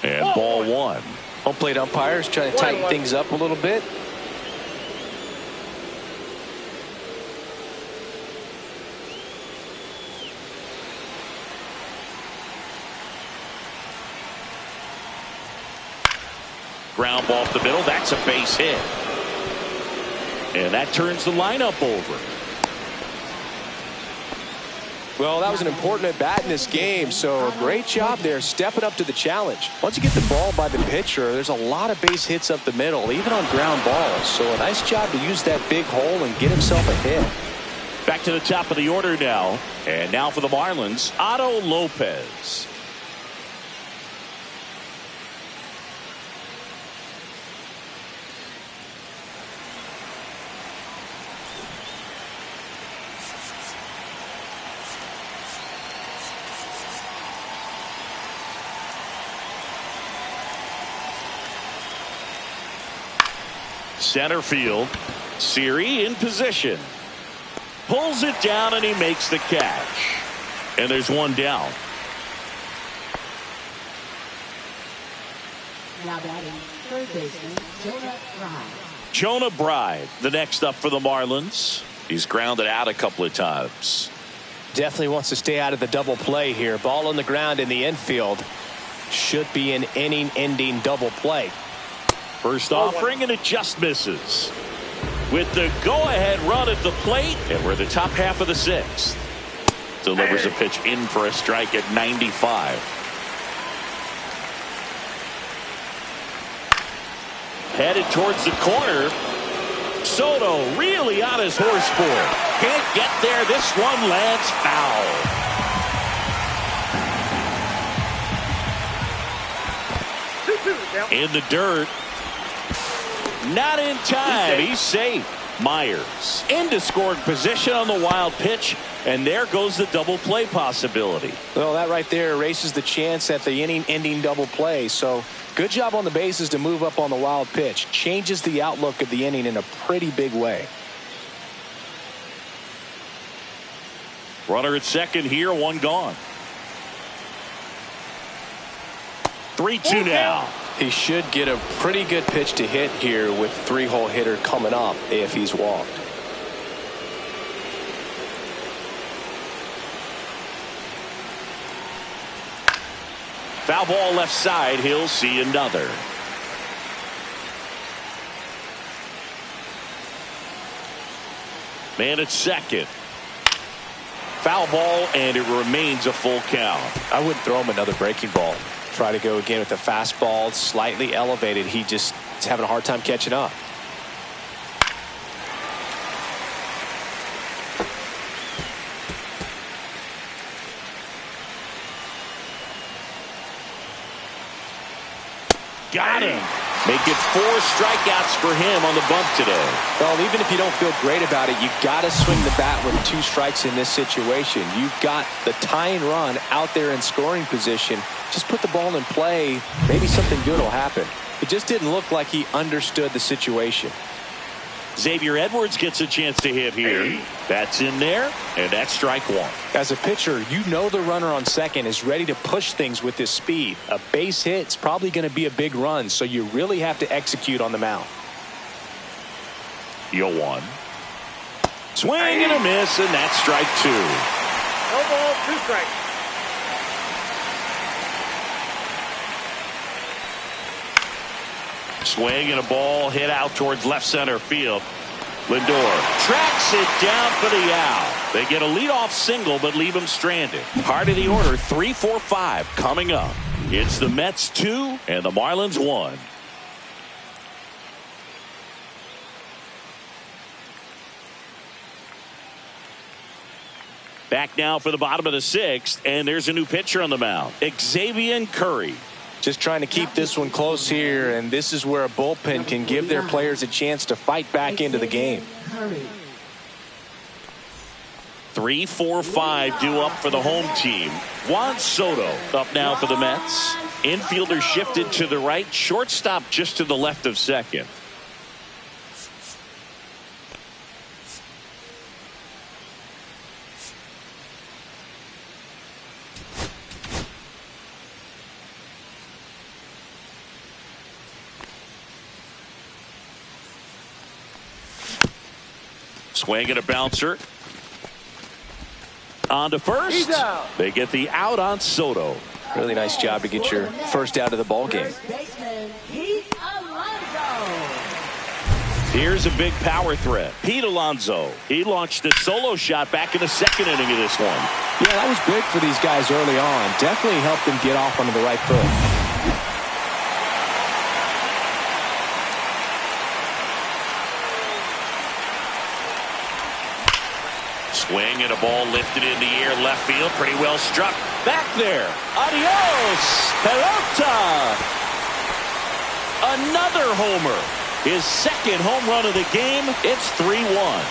And ball one. Home plate umpires trying to tighten things up a little bit. Ground ball up the middle. That's a base hit. And that turns the lineup over. Well, that was an important at bat in this game, so great job there stepping up to the challenge. Once you get the ball by the pitcher, there's a lot of base hits up the middle, even on ground balls. So a nice job to use that big hole and get himself a hit. Back to the top of the order now. And now for the Marlins, Otto Lopez. Center field. Siri in position. Pulls it down and he makes the catch. And there's one down. Now batting, third baseman, Jonah Bride. Jonah Bride, the next up for the Marlins. He's grounded out a couple of times. Definitely wants to stay out of the double play here. Ball on the ground in the infield. Should be an inning-ending double play. First offering, and it just misses. With the go-ahead run at the plate, and we're at the top half of the sixth. Delivers a pitch in for a strike at 95. Headed towards the corner. Soto really on his horse for it. Can't get there. This one lands foul. In the dirt. Not in time. He's safe. Myers into scoring position on the wild pitch, and there goes the double play possibility. Well, that right there erases the chance at the inning-ending double play. So good job on the bases to move up on the wild pitch. Changes the outlook of the inning in a pretty big way. Runner at second here, one gone. 3-2 now. He should get a pretty good pitch to hit here with three-hole hitter coming up if he's walked. Foul ball left side. He'll see another. Man at second. Foul ball, and it remains a full count. I wouldn't throw him another breaking ball. Try to go again with the fastball, slightly elevated. He just is having a hard time catching up. Got him. Make it 4 strikeouts for him on the bump today. Well, even if you don't feel great about it, you got to swing the bat with 2 strikes in this situation. You've got the tying run out there in scoring position. Just put the ball in play. Maybe something good will happen. It just didn't look like he understood the situation. Xavier Edwards gets a chance to hit here. That's in there, and that's strike one. As a pitcher, you know the runner on second is ready to push things with his speed. A base hit's probably going to be a big run, so you really have to execute on the mound. 0-1. Swing and a miss, and that's strike two. No ball, 2 strikes. Swing and a ball hit out towards left center field. Lindor tracks it down for the out. They get a leadoff single but leave him stranded. Heart of the order, 3, 4, 5 coming up. It's the Mets 2 and the Marlins 1. Back now for the bottom of the 6th, and there's a new pitcher on the mound, Xavier Curry. Just trying to keep this one close here, and this is where a bullpen can give their players a chance to fight back into the game. 3, 4, 5 due up for the home team. Juan Soto up now for the Mets. Infielder shifted to the right, shortstop just to the left of second. Swing and a bouncer. On to first. He's out. They get the out on Soto. Really nice job to get your first out of the ball game. First baseman, Pete Alonso. Here's a big power threat. Pete Alonso. He launched a solo shot back in the second inning of this one. Yeah, that was big for these guys early on. Definitely helped them get off onto the right foot. Swing and a ball lifted in the air left field. Pretty well struck. Back there. Adios. Pelota. Another homer. His second home run of the game. It's 3-1.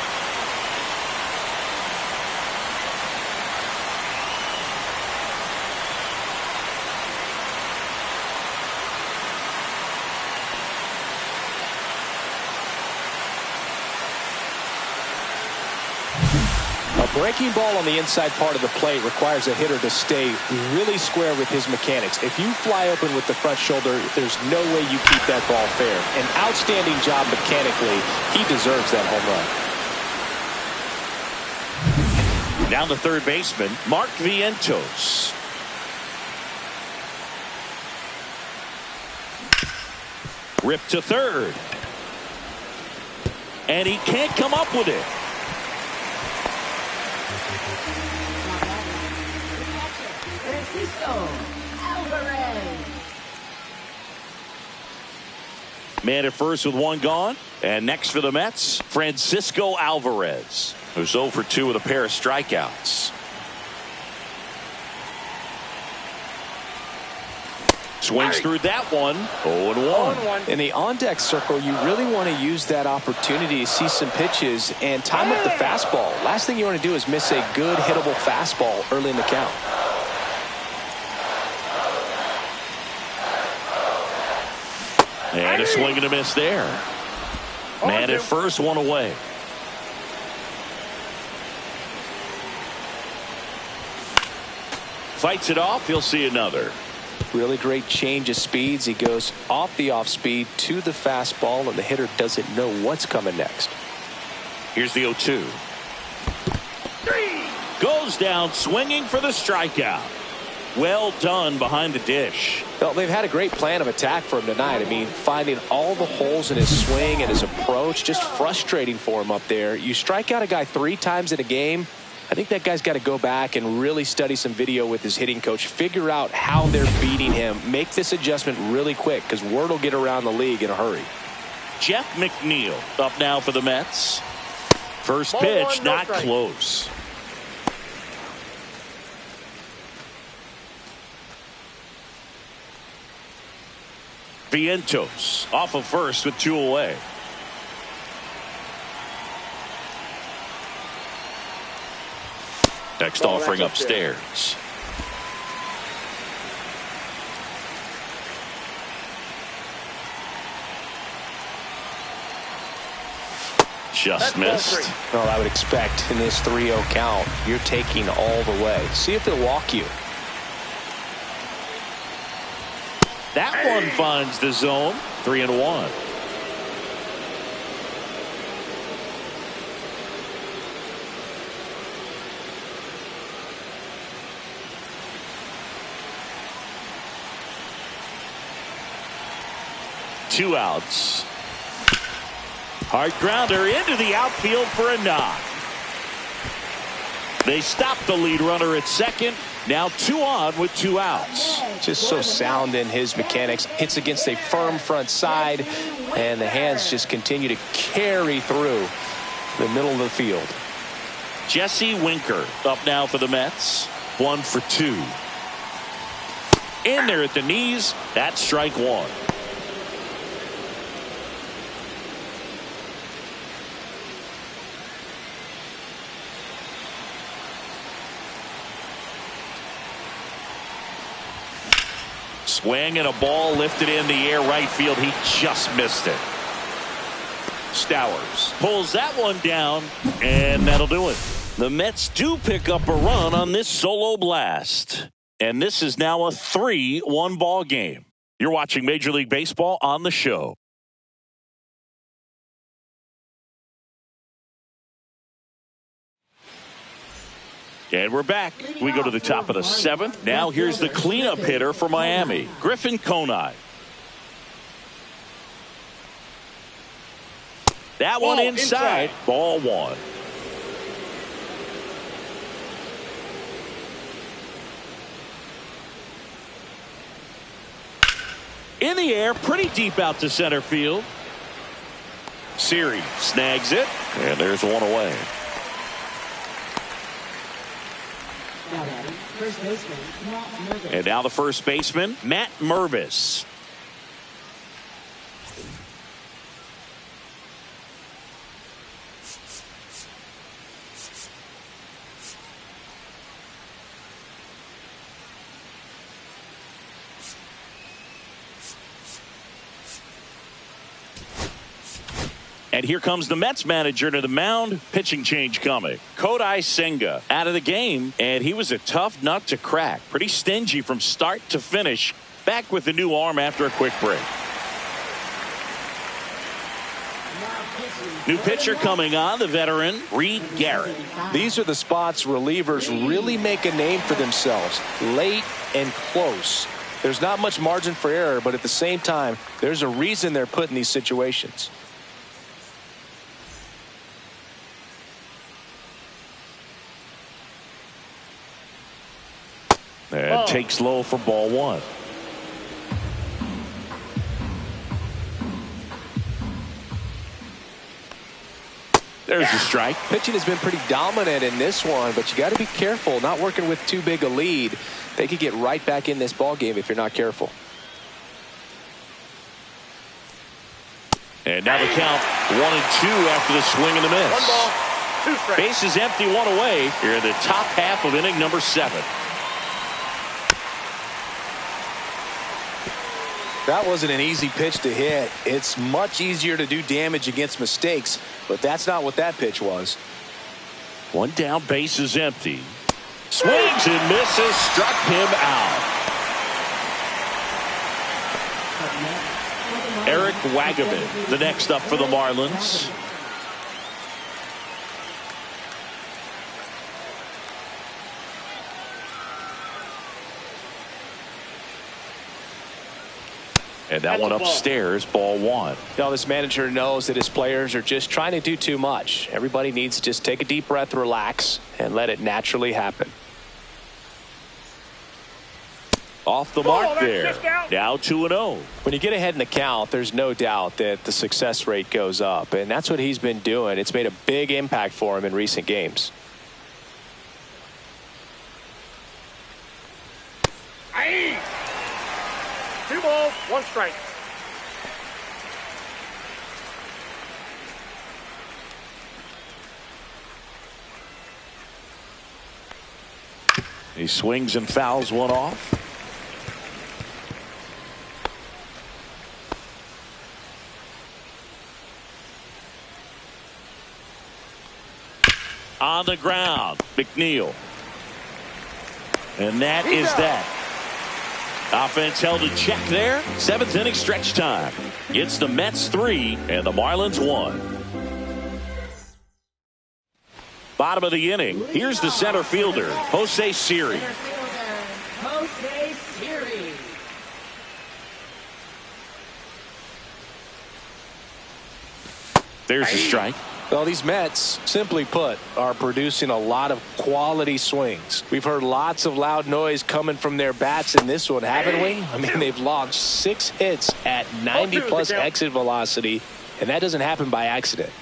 A breaking ball on the inside part of the plate requires a hitter to stay really square with his mechanics. If you fly open with the front shoulder, there's no way you keep that ball fair. An outstanding job mechanically. He deserves that home run. Down the third baseman, Mark Vientos. Ripped to third. And he can't come up with it. Francisco Alvarez. Man at first with one gone. And next for the Mets, Francisco Alvarez, who's 0 for 2 with a pair of strikeouts. Swings through that one. 0-1. In the on-deck circle, you really want to use that opportunity to see some pitches and time up the fastball. Last thing you want to do is miss a good hittable fastball early in the count. And a swing and a miss there. Man at first, one away. Fights it off. He'll see another. Really great change of speeds. He goes off the off speed to the fastball, and the hitter doesn't know what's coming next. Here's the 0-2. Goes down swinging for the strikeout. Well done behind the dish. Well, they've had a great plan of attack for him tonight. I mean, finding all the holes in his swing and his approach, just frustrating for him up there. You strike out a guy 3 times in a game, I think that guy's got to go back and really study some video with his hitting coach, figure out how they're beating him, make this adjustment really quick because word will get around the league in a hurry. Jeff McNeil up now for the Mets. First pitch, not close. Vientos off of first with 2 away. Next offering upstairs. Just missed. Well, I would expect in this 3-0 count, you're taking all the way. See if they'll walk you. That one finds the zone. 3-1. Two outs. Hard grounder into the outfield for a knock. They stop the lead runner at second. Now 2 on with 2 outs. Just so sound in his mechanics. Hits against a firm front side, and the hands just continue to carry through the middle of the field. Jesse Winker up now for the Mets. 1 for 2. In there at the knees. That's strike 1. Swing and a ball lifted in the air right field. He just missed it. Stowers pulls that one down, and that'll do it. The Mets do pick up a run on this solo blast. And this is now a 3-1 ball game. You're watching Major League Baseball on the show. And we're back. We go to the top of the 7th. Now here's the cleanup hitter for Miami, Griffin Conine. That one inside. Ball 1. In the air, pretty deep out to center field. Siri snags it, and there's one away. And now the first baseman, Matt Mervis. And here comes the Mets manager to the mound. Pitching change coming. Kodai Senga out of the game, and he was a tough nut to crack. Pretty stingy from start to finish. Back with the new arm after a quick break. New pitcher coming on, the veteran, Reed Garrett. These are the spots relievers really make a name for themselves. Late and close. There's not much margin for error, but at the same time, there's a reason they're put in these situations. And takes low for ball 1. There's the strike. Pitching has been pretty dominant in this one, but you got to be careful. Not working with too big a lead. They could get right back in this ball game if you're not careful. And now the count 1-2 after the swing and the miss. 1 ball, 2 strikes. Base is empty, 1 away. Here in the top half of inning number 7. That wasn't an easy pitch to hit. It's much easier to do damage against mistakes, but that's not what that pitch was. 1 down, base is empty. Swings and misses, struck him out. Eric Wagaman, the next up for the Marlins. And that one upstairs, ball 1. Now this manager knows that his players are just trying to do too much. Everybody needs to just take a deep breath, relax, and let it naturally happen. Off the mark there. Now 2-0. When you get ahead in the count, there's no doubt that the success rate goes up, and that's what he's been doing. It's made a big impact for him in recent games. Aye. 2 balls, 1 strike. He swings and fouls one off. On the ground, McNeil. And that is that. Offense held in check there. 7th inning stretch time. It's the Mets 3 and the Marlins 1. Bottom of the inning. Here's the center fielder, Jose Siri. Jose Siri. There's the strike. Well, these Mets, simply put, are producing a lot of quality swings. We've heard lots of loud noise coming from their bats in this one, haven't we? I mean, they've launched 6 hits at 90-plus exit velocity, and that doesn't happen by accident.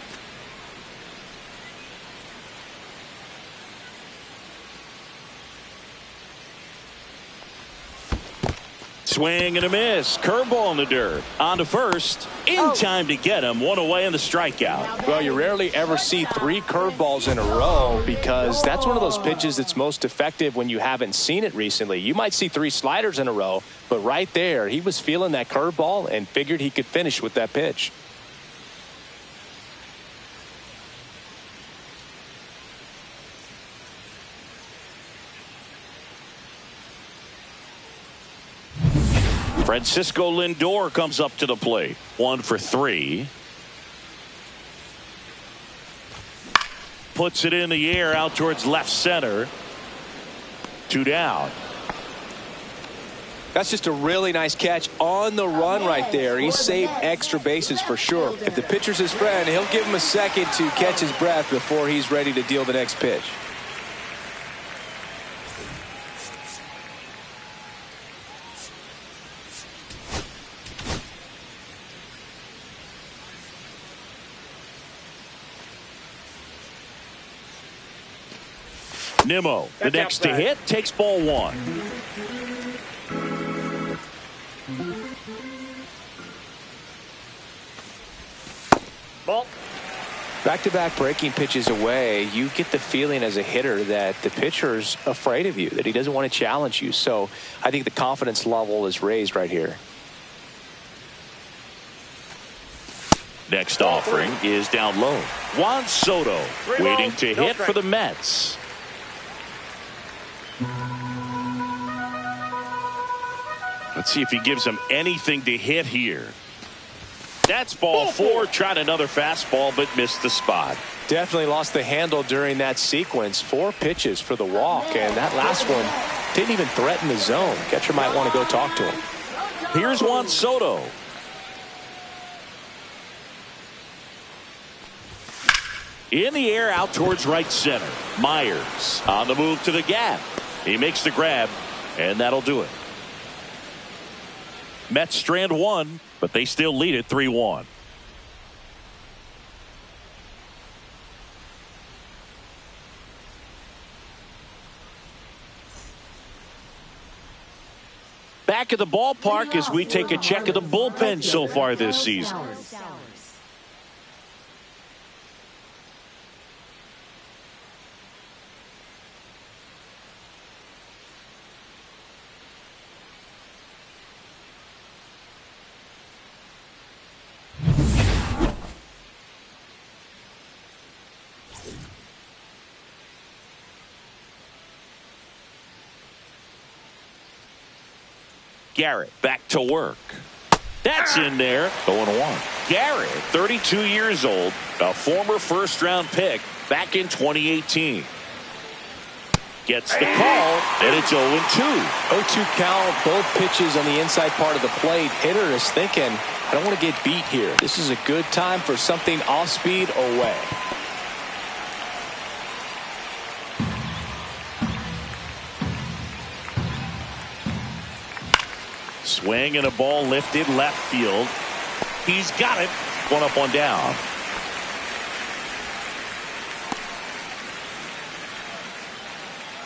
Swing and a miss. Curveball in the dirt. On to first. In time to get him. 1 away in the strikeout. Well, you rarely ever see 3 curveballs in a row because that's one of those pitches that's most effective when you haven't seen it recently. You might see 3 sliders in a row, but right there, he was feeling that curveball and figured he could finish with that pitch. Francisco Lindor comes up to the plate. 1 for 3. Puts it in the air out towards left center. 2 down. That's just a really nice catch on the run right there. He saved extra bases for sure. If the pitcher's his friend, he'll give him a second to catch his breath before he's ready to deal the next pitch. Nimmo, the next to hit, takes ball 1. Ball. Back-to-back breaking pitches away, you get the feeling as a hitter that the pitcher's afraid of you, that he doesn't want to challenge you. So I think the confidence level is raised right here. Next offering is down low. Juan Soto waiting to hit for the Mets. Let's see if he gives him anything to hit here. That's ball 4. Tried another fastball but missed the spot. Definitely lost the handle during that sequence. 4 pitches for the walk, and that last one didn't even threaten the zone. Catcher might want to go talk to him. Here's Juan Soto. In the air out towards right center. Myers on the move to the gap. He makes the grab, and that'll do it. Mets strand 1, but they still lead it 3-1. Back at the ballpark as we take a check of the bullpen so far this season. Garrett back to work. That's in there. 0-1. Garrett, 32 years old, a former first-round pick back in 2018. Gets the call, and it's 0-2. 0-2 count, both pitches on the inside part of the plate. Hitter is thinking, I don't want to get beat here. This is a good time for something off speed away. Swing and a ball lifted left field. He's got it. 1 up, 1 down.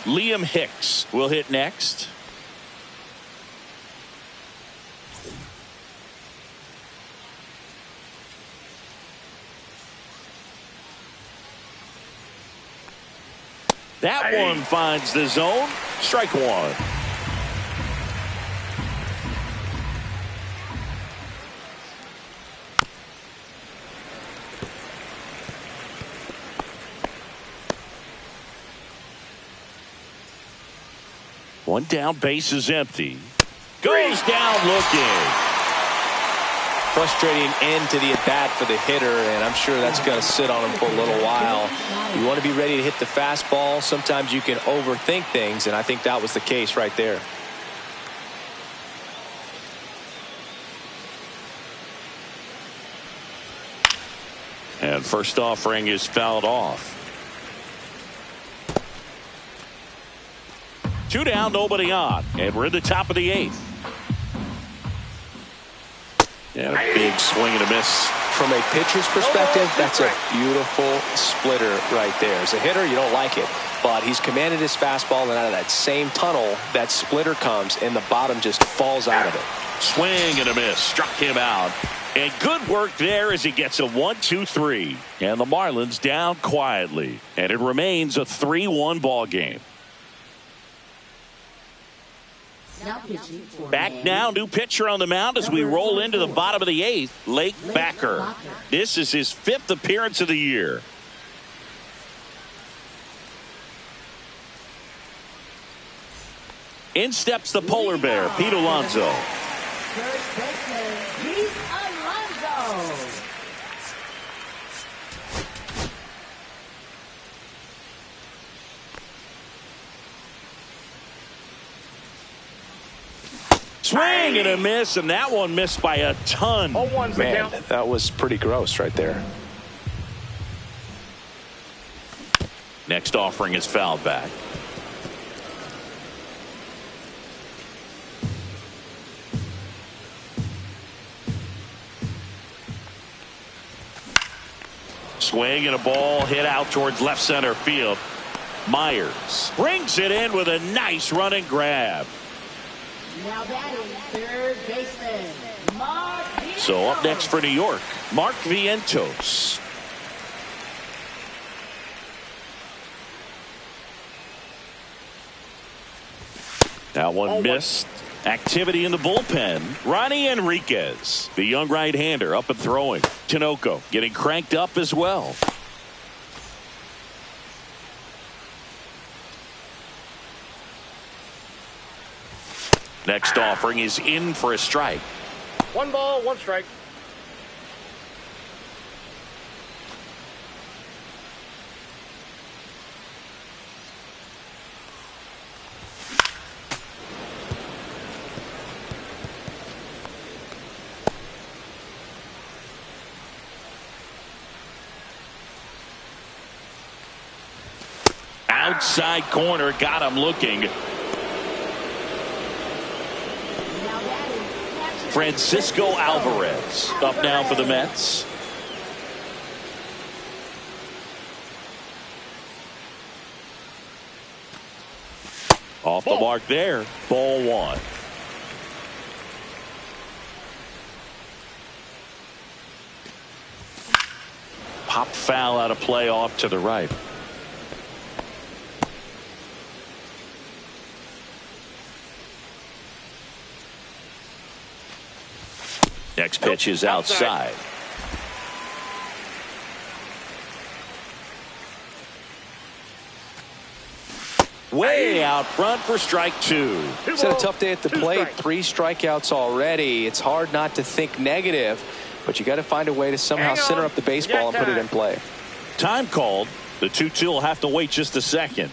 Liam Hicks will hit next. That one finds the zone. Strike 1. One down, base is empty. Goes down looking. Frustrating end to the at-bat for the hitter, and I'm sure that's going to sit on him for a little while. You want to be ready to hit the fastball. Sometimes you can overthink things, and I think that was the case right there. And first offering is fouled off. 2 down, nobody on, and we're in the top of the 8th. And a big swing and a miss. From a pitcher's perspective, that's a beautiful splitter right there. As a hitter, you don't like it, but he's commanded his fastball, and out of that same tunnel, that splitter comes, and the bottom just falls out of it. Swing and a miss. Struck him out. And good work there as he gets a 1-2-3. And the Marlins down quietly. And it remains a 3-1 ball game. Back now, new pitcher on the mound as we roll into the bottom of the 8th, Lake Backer. This is his 5th appearance of the year. In steps the polar bear, Pete Alonso. First baseman, Pete Alonso. Swing and a miss, and that one missed by a ton. Man, that was pretty gross right there. Next offering is fouled back. Swing and a ball hit out towards left center field. Myers brings it in with a nice running grab. Now batting third baseman, Mark Vientos. So up next for New York, Mark Vientos. That one missed. Activity in the bullpen. Ronnie Enriquez, the young right-hander, up and throwing. Tinoco getting cranked up as well. Next offering is in for a strike. 1 ball, 1 strike. Outside corner, got him looking. Francisco Alvarez up now for the Mets. Off the mark there. Ball 1. Pop foul out of play off to the right. Next pitch is outside. Way out front for strike 2. It's had a tough day at the plate. 3 strikeouts already. It's hard not to think negative, but you got to find a way to somehow center up the baseball and put it in play. Time called. The 2-2 will have to wait just a second.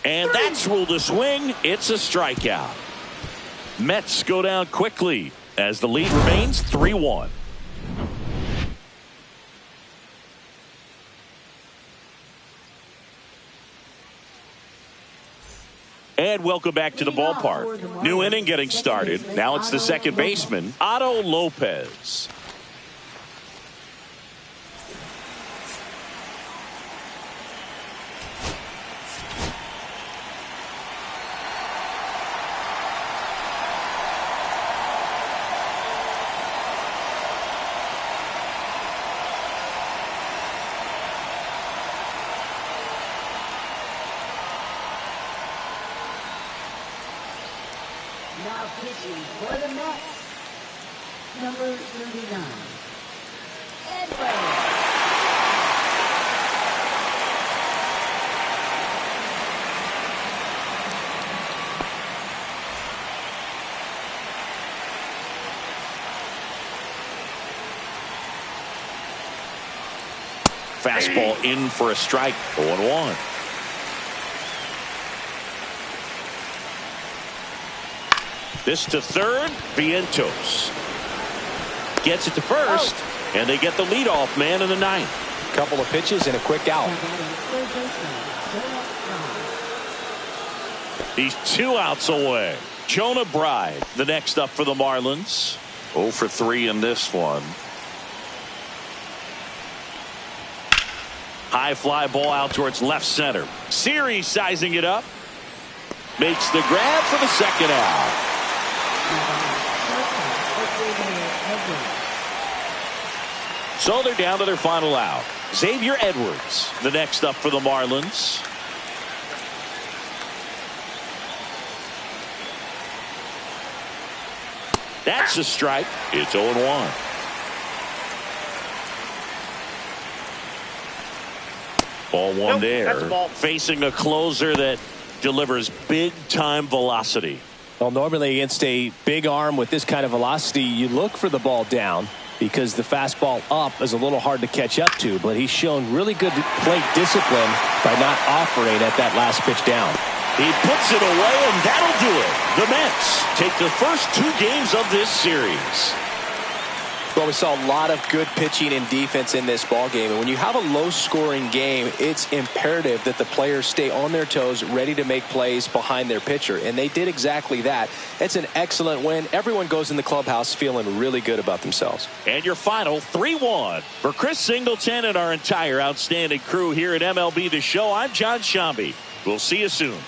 And that's ruled a swing. It's a strikeout. Mets go down quickly as the lead remains 3-1. And welcome back to the ballpark. New inning getting started. Now it's the second baseman, Otto Lopez. Now pitching for the Mets, number 39, Edward. Fastball in for a strike. 0-1. This to third. Vientos gets it to first, and they get the leadoff man in the ninth. Couple of pitches and a quick out. He's 2 outs away. Jonah Bride, the next up for the Marlins. 0 for 3 in this one. High fly ball out towards left center. Series sizing it up. Makes the grab for the second out. So they're down to their final out. Xavier Edwards, the next up for the Marlins. That's a strike. It's 0-1. Ball 1 there. Facing a closer that delivers big time velocity. Well, normally against a big arm with this kind of velocity, you look for the ball down because the fastball up is a little hard to catch up to, but he's shown really good plate discipline by not offering at that last pitch down. He puts it away, and that'll do it. The Mets take the first 2 games of this series. Well, we saw a lot of good pitching and defense in this ball game. And when you have a low-scoring game, it's imperative that the players stay on their toes, ready to make plays behind their pitcher. And they did exactly that. It's an excellent win. Everyone goes in the clubhouse feeling really good about themselves. And your final 3-1. For Chris Singleton and our entire outstanding crew here at MLB The Show, I'm John Shambi. We'll see you soon.